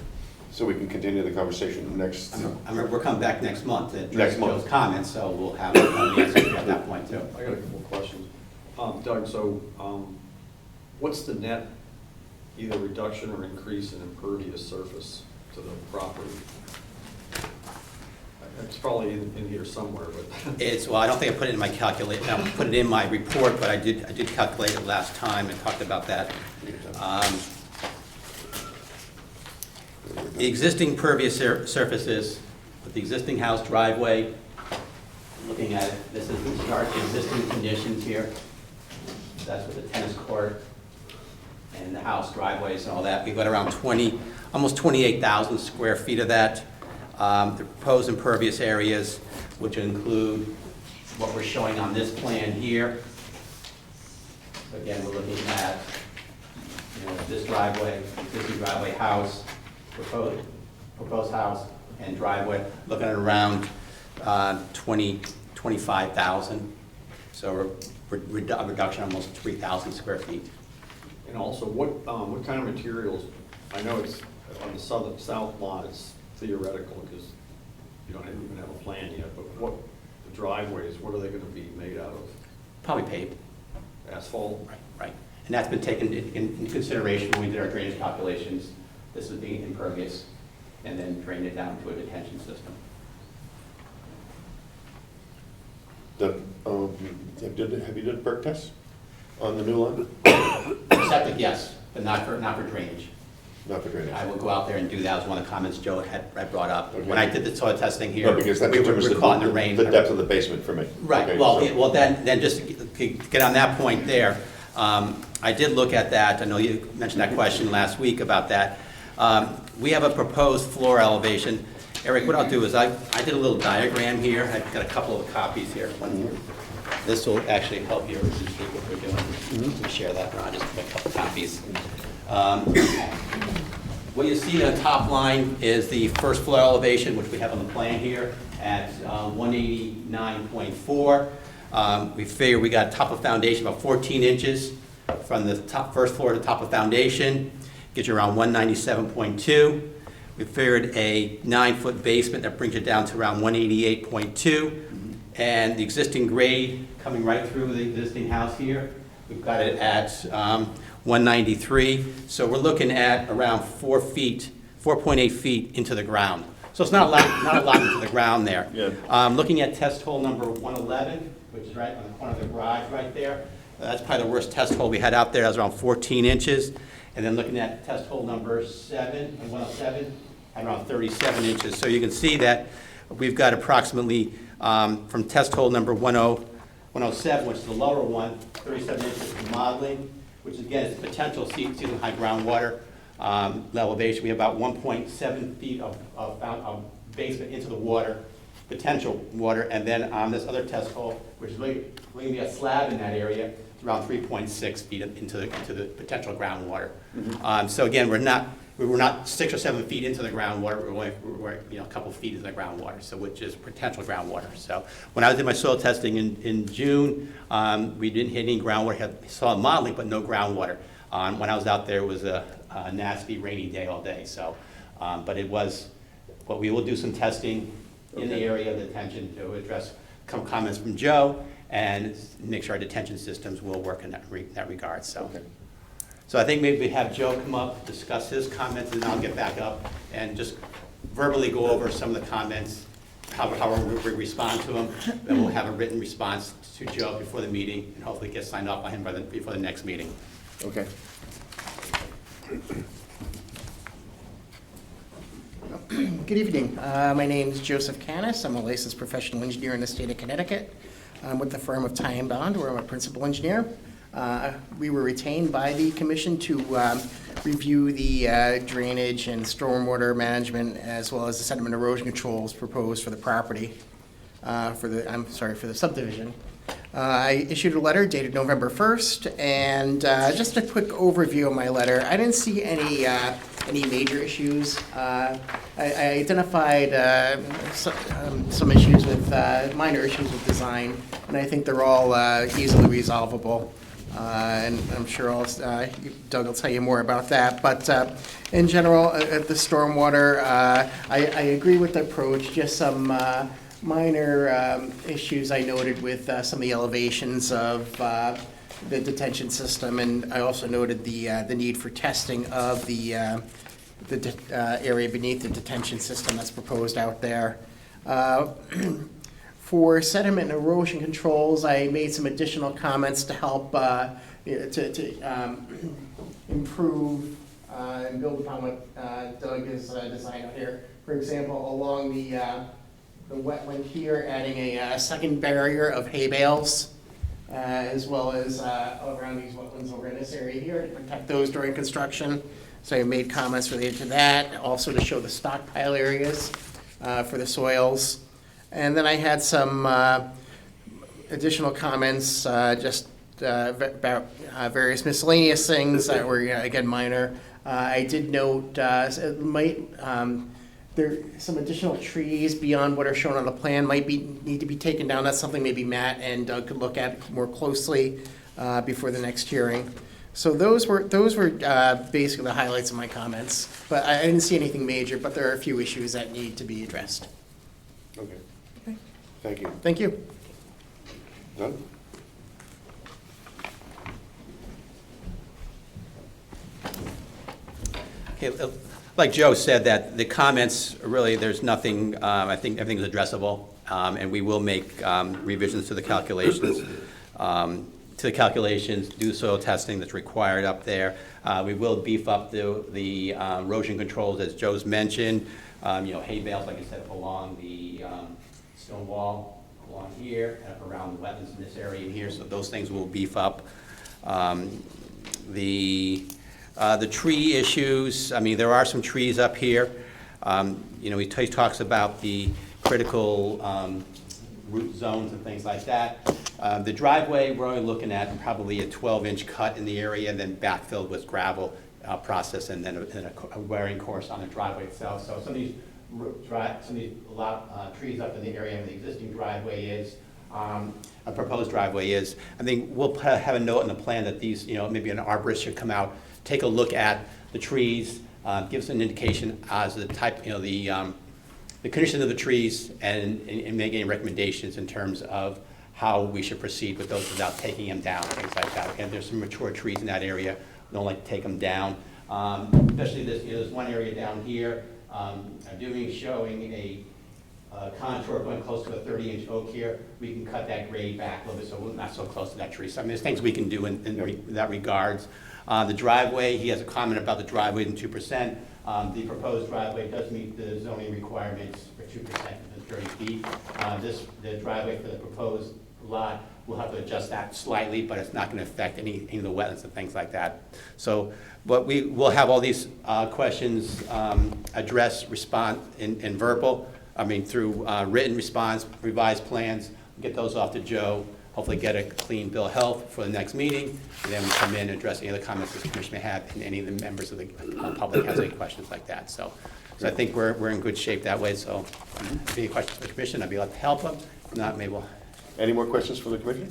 so we can continue the conversation next. I mean, we're coming back next month to Next address month. Joe's comments, so we'll have the answer at that point too. I got a couple of questions. Doug, so what's the net either reduction or increase in impervious surface to the property? It's probably in here somewhere, but. Well, I don't think I put it in my calculation, I put it in my report, but I did calculate it last time and talked about that. The existing pervious surfaces, with the existing house driveway, looking at it, these are the existing conditions here. That's with the tennis court and the house driveways and all that. We've got around 20 almost 28,000 square feet of that. The proposed impervious areas, which include what we're showing on this plan here. Again, we're looking at this driveway, existing driveway, house, proposed house, and driveway, looking at around 25,000. So a reduction of almost 3,000 square feet. And also, what kind of materials, I know it's on the south lot, it's theoretical because you don't even have a plan yet, but the driveways, what are they going to be made out of? Probably paved. Asphalt? Right. And that's been taken in consideration when we did our drainage calculations. This would be impervious, and then drain it down to a detention system. Have you done perk tests on the new line? Septic, yes, but not for drainage. Not for drainage? I will go out there and do that. That was one of the comments Joe had brought up. Okay. When I did the soil testing here, No, because that we determines were caught in the rain. the depth of the basement for me. Right, Okay, well, so- well, then just to get on that point there, I did look at that. I know you mentioned that question last week about that. We have a proposed floor elevation. Eric, what I'll do is I did a little diagram here. I've got a couple of copies here. This will actually help you appreciate what we're doing. Let me share that, Ron, just a couple copies. What you see on the top line is the first floor elevation, which we have on the plan here at 189.4. We figure we got top of foundation about 14 inches from the first floor to top of foundation. Gets you around 197.2. We figured a 9-foot basement that brings it down to around 188.2. And the existing grade coming right through the existing house here, we've got it at 193. So we're looking at around 4.8 feet into the ground. So it's not a lot into the ground there. Yeah. Looking at test hole number 111, which is right on the corner of the garage right there. That's probably the worst test hole we had out there. That was around 14 inches. And then looking at test hole number 107, at around 37 inches. So you can see that we've got approximately, from test hole number 107, which is the lower one, 37 inches of modeling, which again is potential ceiling high groundwater elevation. We have about 1.7 feet of basement into the water, potential water, and then on this other test hole, which is really going to be a slab in that area, it's around 3.6 feet into the potential groundwater. So again, we're not 6 or 7 feet into the groundwater. We're a couple feet into the groundwater, so which is potential groundwater. So when I did my soil testing in June, we didn't hit any groundwater. Had solid modeling, but no groundwater. When I was out there, it was a nasty rainy day all day. So, but it was. But we will do some testing in the area of detention to address comments from Joe and make sure our detention systems will work in that regard. So. Okay. So I think maybe we have Joe come up, discuss his comments, and then I'll get back up and just verbally go over some of the comments, how we respond to them. Then we'll have a written response to Joe before the meeting, and hopefully get signed off by him before the next meeting. Okay. Good evening. My name is Joseph Canis. I'm a licensed professional engineer in the state of Connecticut. I'm with the firm of Ty & Bond, where I'm a principal engineer. We were retained by the commission to review the drainage and stormwater management as well as the sediment erosion controls proposed for the property, for the subdivision. I issued a letter dated November 1st, and just a quick overview of my letter. I didn't see any major issues. I identified some issues with, minor issues with design, and I think they're all easily resolvable. And I'm sure Doug will tell you more about that. But in general, the stormwater, I agree with the approach. Just some minor issues I noted with some of the elevations of the detention system, and I also noted the need for testing of the area beneath the detention system that's proposed out there. For sediment and erosion controls, I made some additional comments to help improve and build upon what Doug has designed out here. For example, along the wetland here, adding a second barrier of hay bales as well as around these wetlands over in this area here to protect those during construction. So I made comments related to that, also to show the stockpile areas for the soils. And then I had some additional comments just about various miscellaneous things that were, again, minor. I did note it might, there, some additional trees beyond what are shown on the plan might need to be taken down. That's something maybe Matt and Doug could look at more closely before the next hearing. So those were basically the highlights of my comments. But I didn't see anything major, but there are a few issues that need to be addressed. Okay. Thank you. Thank you. Doug? Okay, like Joe said, that the comments, really, there's nothing, I think everything's addressable, and we will make revisions to the calculations, do soil testing that's required up there. We will beef up the erosion controls, as Joe's mentioned, hay bales, like I said, along the stone wall, along here, and up around the wetlands in this area in here, so those things will beef up. The tree issues, I mean, there are some trees up here. He talks about the critical root zones and things like that. The driveway, we're only looking at probably a 12-inch cut in the area and then backfilled with gravel process and then a wearing course on the driveway itself. So some of these trees up in the area where the existing driveway is, a proposed driveway is, I think we'll have a note in the plan that these, maybe an arborist should come out, take a look at the trees, give us an indication as to the type, the condition of the trees, and make any recommendations in terms of how we should proceed with those without taking them down, things like that. And there's some mature trees in that area, we don't like to take them down. Especially this, there's one area down here, I'm showing a contour going close to a 30-inch oak here. We can cut that grade back a little bit so we're not so close to that tree. So I mean, there's things we can do in that regards. The driveway, he has a comment about the driveway and 2%. The proposed driveway does meet the zoning requirements for 2% within 30 feet. The driveway for the proposed lot, we'll have to adjust that slightly, but it's not going to affect any of the wetlands and things like that. So, but we will have all these questions addressed, respond in verbal, through written response, revised plans, get those off to Joe, hopefully get a clean bill of health for the next meeting, and then we come in and address any of the comments the commission may have, and any of the members of the public has any questions like that. So I think we're in good shape that way. So if any questions for the commission, I'd be glad to help them. If not, maybe we'll. Any more questions for the commission?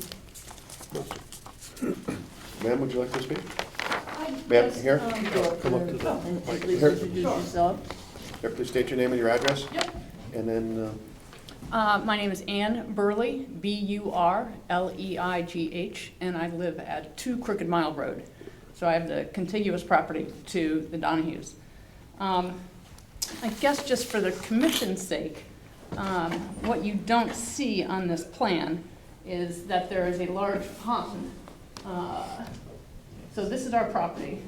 Ma'am, would you like to speak? Ma'am, here? Come up to the mic. Please introduce yourself. Here, please state your name and your address. Yep. And then, My name is Ann Burley, Burleigh, and I live at 2 Crooked Mile Road. So I have the contiguous property to the Donahues. I guess just for the commission's sake, what you don't see on this plan is that there is a large pond. So this is our property,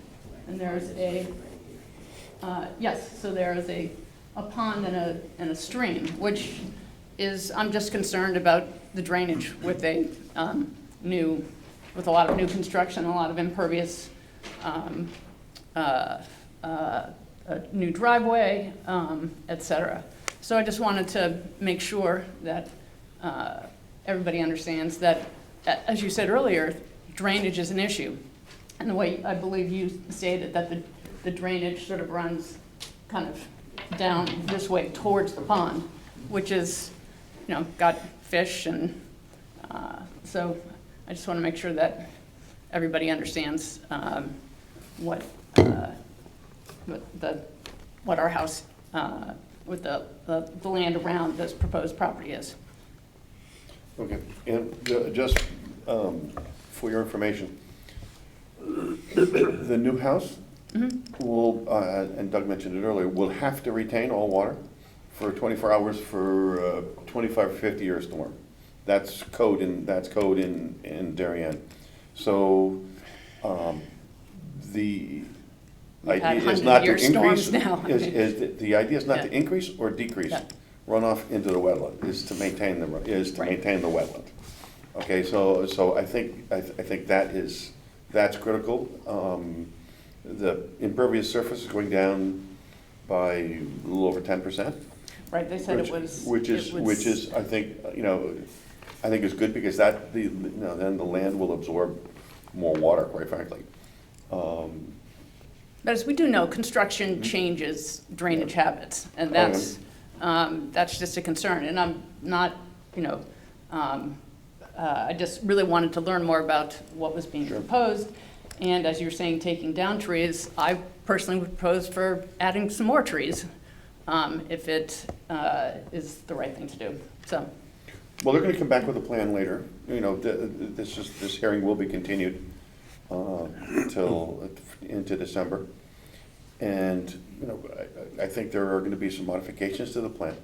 and there's a, so there is a pond and a stream, which is, I'm just concerned about the drainage with a lot of new construction, a lot of impervious, a new driveway, et cetera. So I just wanted to make sure that everybody understands that, as you said earlier, drainage is an issue. And the way I believe you stated that the drainage sort of runs kind of down this way towards the pond, which is, got fish, and so I just want to make sure that everybody understands what our house with the land around this proposed property is. okay, and just for your information, the new house will, and Doug mentioned it earlier, will have to retain all water for 24 hours for 25 or 50 year storm. That's code in Darien. So the idea is not to increase. The idea is not to increase or decrease runoff into the wetland. Is to maintain the wetland. Okay, so I think that's critical. The impervious surface is going down by a little over 10%. Right, they said it was. Which is, I think, I think is good because then the land will absorb more water, quite frankly. But as we do know, construction changes drainage habits, and that's just a concern. And I'm not, I just really wanted to learn more about what was being proposed. And as you're saying, taking down trees, I personally would propose for adding some more trees, if it is the right thing to do, so. Well, they're gonna come back with a plan later. This hearing will be continued until into December. And, I think there are gonna be some modifications to the plan.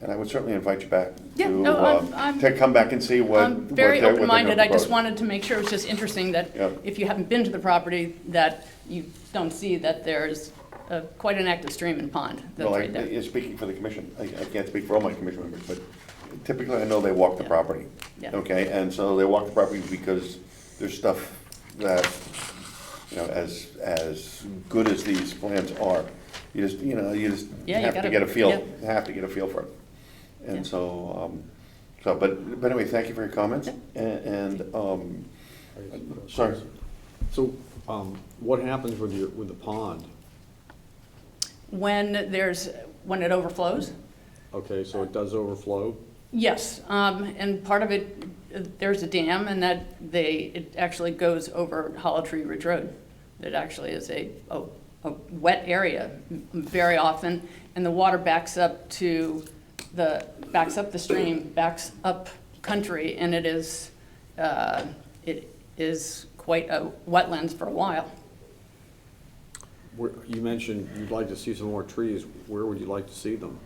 And I would certainly invite you back to come back and see what. I'm very what they're open-minded. I just propose. wanted to make sure, it's just interesting that if you haven't been to the property, that you don't see that there's quite an active stream and pond that's right there. Speaking for the commission, I can't speak for all my commission members, but typically I know they walk the property. Yeah. Okay, and so they walk the property because there's stuff that, as good as these plans are, you just have to get a feel, have to get a feel for it. And but anyway, thank you for your comments, sorry. So, what happens with the pond? When it overflows? Okay, so it does overflow? Yes, and part of it, there's a dam, and it actually goes over Hollow Tree Ridge Road. It actually is a wet area very often, and the water backs up the stream, backs up country, and it is quite a wetlands for a while. You mentioned you'd like to see some more trees. Where would you like to see them?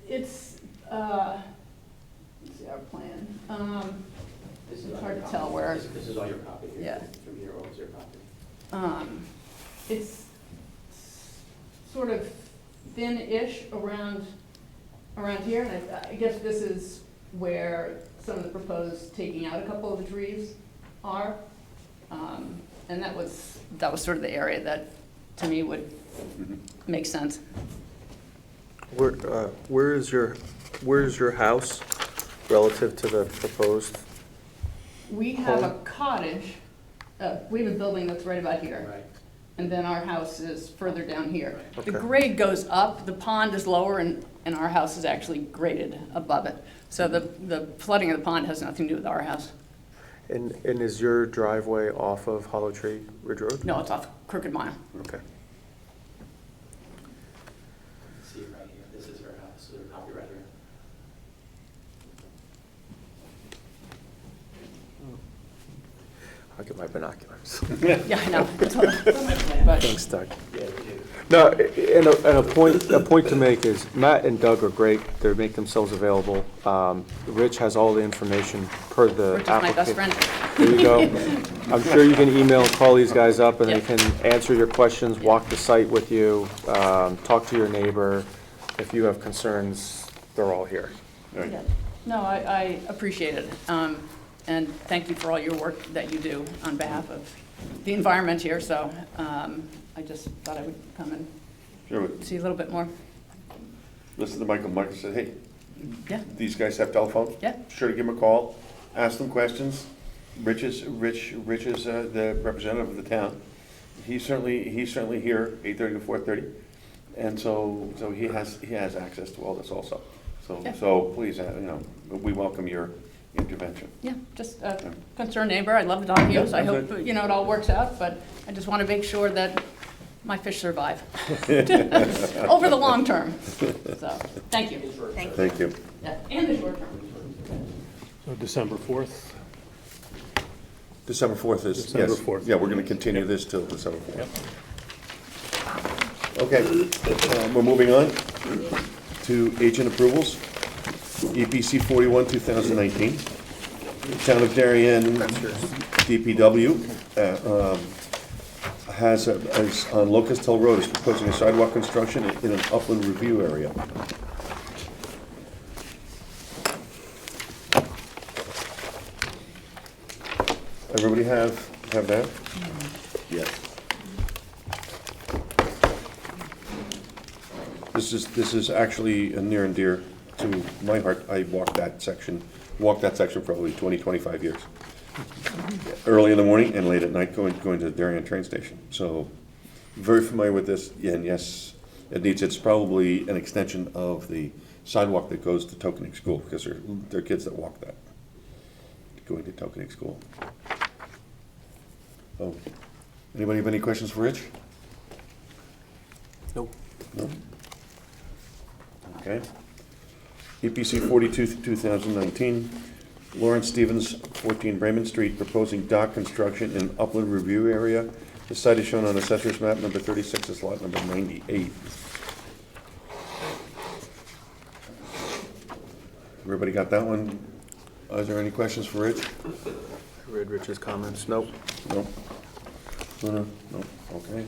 It's, let's see our plan. It's hard to tell where. This is all your copy. Yeah. From here, what was your copy? It's sort of thin-ish around here, and I guess this is where some of the proposed taking out a couple of the trees are. And that was sort of the area that, to me, would make sense. Where is your house relative to the proposed? We have a cottage, we have a building that's right about here. Right. And then our house is further down here. Okay. The grade goes up, the pond is lower, and our house is actually graded above it. So the flooding of the pond has nothing to do with our house. And is your driveway off of Hollow Tree Ridge Road? No, it's off Crooked Mile. Okay. See it right here. This is her house. So her copy right here. I'll get my binoculars. Yeah, I know. It's on my plan, but- Thanks, Doug. No, and a point to make is Matt and Doug are great. They make themselves available. Rich has all the information per the Rich is my best applicant. friend. There you go. I'm sure you can email, call these guys up, and they can answer your questions, walk the site with you, talk to your neighbor. If you have concerns, they're all here. Yeah. No, I appreciate it. And thank you for all your work that you do on behalf of the environment here. So I just thought I would come and see a little bit more. Listen to Michael. Michael said, hey, Yeah. these guys have telephones. Yeah. Sure to give them a call, ask them questions. Rich is the representative of the town. He's certainly here, 8:30 to 4:30. And so he has access to all this also. So please, we welcome your intervention. Yeah, just a concerned neighbor. I love the dog use. I hope, it all works out, but I just want to make sure that my fish survive over the long term. So, thank you. Thank you. Yeah, and the short term. So December 4th? December 4th is, December yes. 4th. Yeah, we're going to continue this till December 4th. Okay, we're moving on to agent approvals. EPC 41, 2019. Town of Darien DPW has on Locust Hill Road is proposing a sidewalk construction in an upland review area. everybody have that? Yes. This is actually near and dear to my heart. I walked that section for probably 20, 25 years. Early in the morning and late at night going to the Darien train station. So very familiar with this, and yes, it's probably an extension of the sidewalk that goes to Tokenic School, because there are kids that walk that, going to Tokenic School. Oh, anybody have any questions for Rich? Nope. No? Okay. EPC 42, 2019, Lawrence Stevens, 14 Raymond Street, proposing dock construction in upland review area. The site is shown on Assessor's Map number 36, is lot number 98. Everybody got that one? Is there any questions for Rich? Read Rich's comments. Nope. No. No, okay.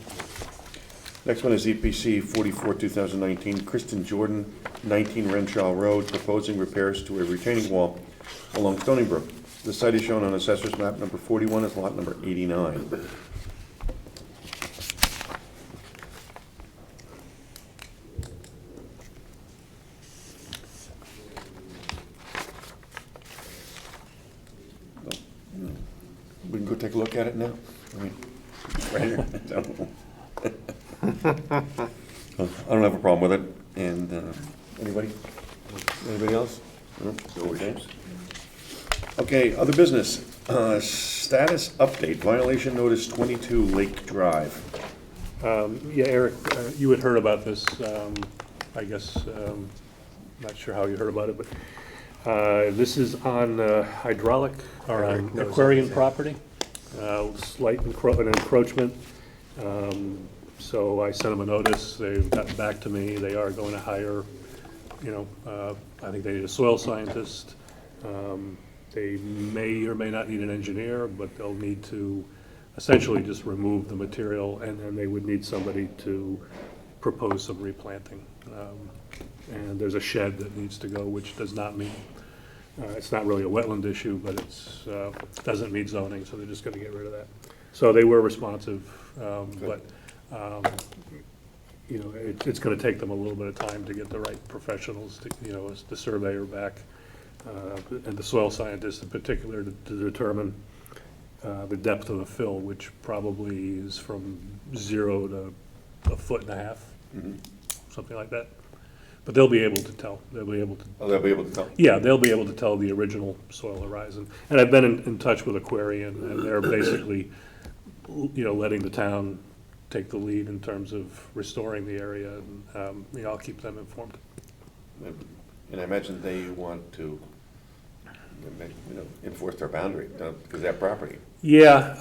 Next one is EPC 44, 2019, Kristen Jordan, 19 Renshaw Road, proposing repairs to a retaining wall along Stony Brook. The site is shown on Assessor's Map number 41, is lot number 89. We can go take a look at it now? I mean, right here. I don't have a problem with it. And anybody? Anybody else? No? Okay. Okay, other business. Status update, violation notice 22 Lake Drive. Yeah, Eric, you had heard about this, I guess, not sure how you heard about it, but this is on hydraulic, or on Aquarian property, slight an encroachment. So I sent them a notice, they've gotten back to me, they are going to hire, I think they need a soil scientist. They may or may not need an engineer, but they'll need to essentially just remove the material, and then they would need somebody to propose some replanting. And there's a shed that needs to go, which does not meet, it's not really a wetland issue, but it's, doesn't meet zoning, so they're just gonna get rid of that. So they were responsive, but, it's gonna take them a little bit of time to get the right professionals, the surveyor back, and the soil scientist in particular, to determine the depth of the fill, which probably is from 0 to 1.5 feet, something like that. But they'll be able to tell. They'll be able to. Oh, they'll be able to tell? Yeah, they'll be able to tell the original soil horizon. And I've been in touch with Aquarian, and they're basically, letting the town take the lead in terms of restoring the area, and I'll keep them informed. And I imagine they want to, enforce their boundary, because they have property. Yeah,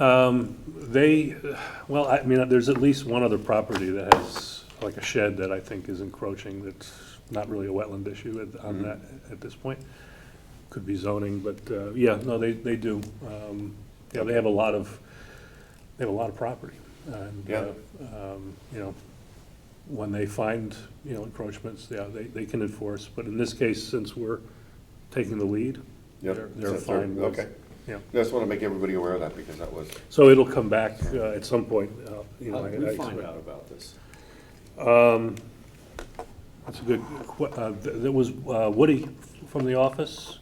there's at least one other property that has like a shed that I think is encroaching, that's not really a wetland issue on that at this point. Could be zoning, but, they do. They have a lot of property. And, when they find, encroachments, they can enforce. But in this case, since we're taking the lead, they're fine with. Okay. Yeah. I just want to make everybody aware of that, because that was. So it'll come back at some point, How did we find out about this? That's a good, there was, Woody from the office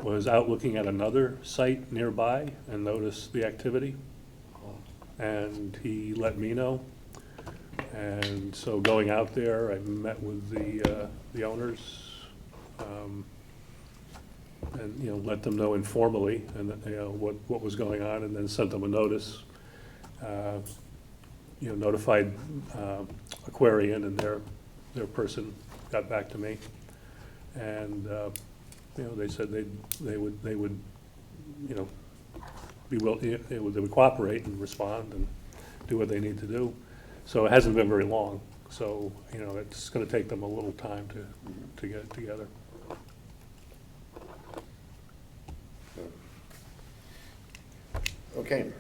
was out looking at another site nearby and noticed the activity. And he let me know. And so going out there, I met with the owners, and, let them know informally, and, what was going on, and then sent them a notice. Notified Aquarian, and their person got back to me. And, they said they would be willing, they would cooperate and respond and do what they need to do. So it hasn't been very long, so, it's gonna take them a little time to get it together. Okay,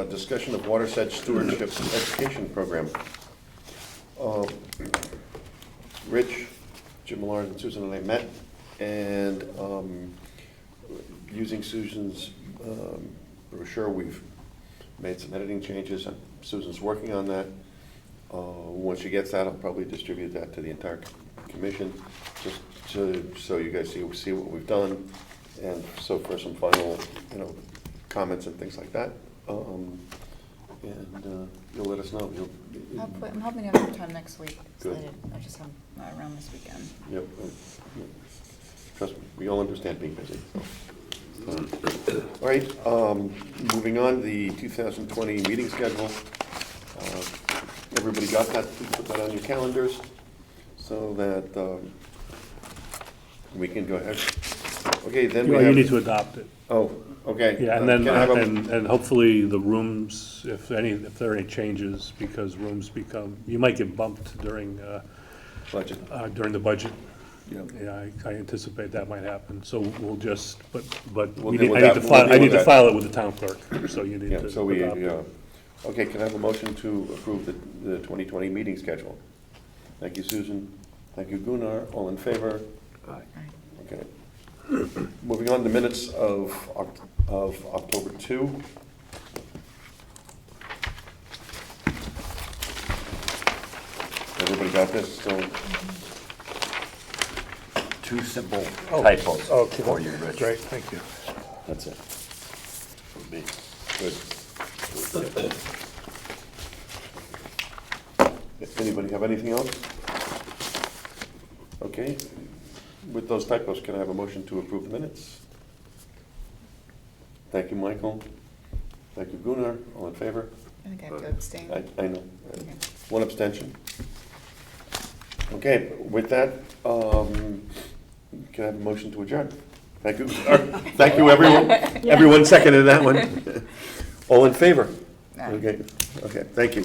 discussion of watershed stewardship education program. Rich, Jim Millard, and Susan and I met, and using Susan's brochure. We've made some editing changes, and Susan's working on that. Once she gets that, I'll probably distribute that to the entire commission, just so you guys see what we've done, and so for some final, comments and things like that. And you'll let us know. I'm hoping to have some time next week. Good. I just have not around this weekend. Yep. Trust me, we all understand being busy. All right, moving on, the 2020 meeting schedule. Everybody got that? Please put that on your calendars so that we can go ahead. Okay, then we Well, have... you need to adopt it. Oh, okay. Yeah, and then, Can I have a- and hopefully the rooms, if there are any changes, because rooms you might get bumped during Budget. during the budget. Yep. Yeah, I anticipate that might happen, so we'll just, but We'll we deal need, with I that. need to We'll file, deal I need with to that. file it with the town clerk, so you need Yeah, to so we, adopt it. okay, can I have a motion to approve the 2020 meeting schedule? Thank you, Susan. Thank you, Gunnar. All in favor? Aye. Okay. Moving on to minutes of October 2. Everybody got this? So, Two simple Oh, typos okay, for you, Rich. Great, thank you. That's it. For me. good. Anybody have anything else? Okay. With those typos, can I have a motion to approve the minutes? Thank you, Michael. Thank you, Gunnar. All in favor? I think I have to abstain. I know. Okay. One abstention. Okay, with that, can I have a motion to adjourn? Thank you. Thank you, everyone. Everyone seconded that one. All in favor? Aye. Okay, thank you.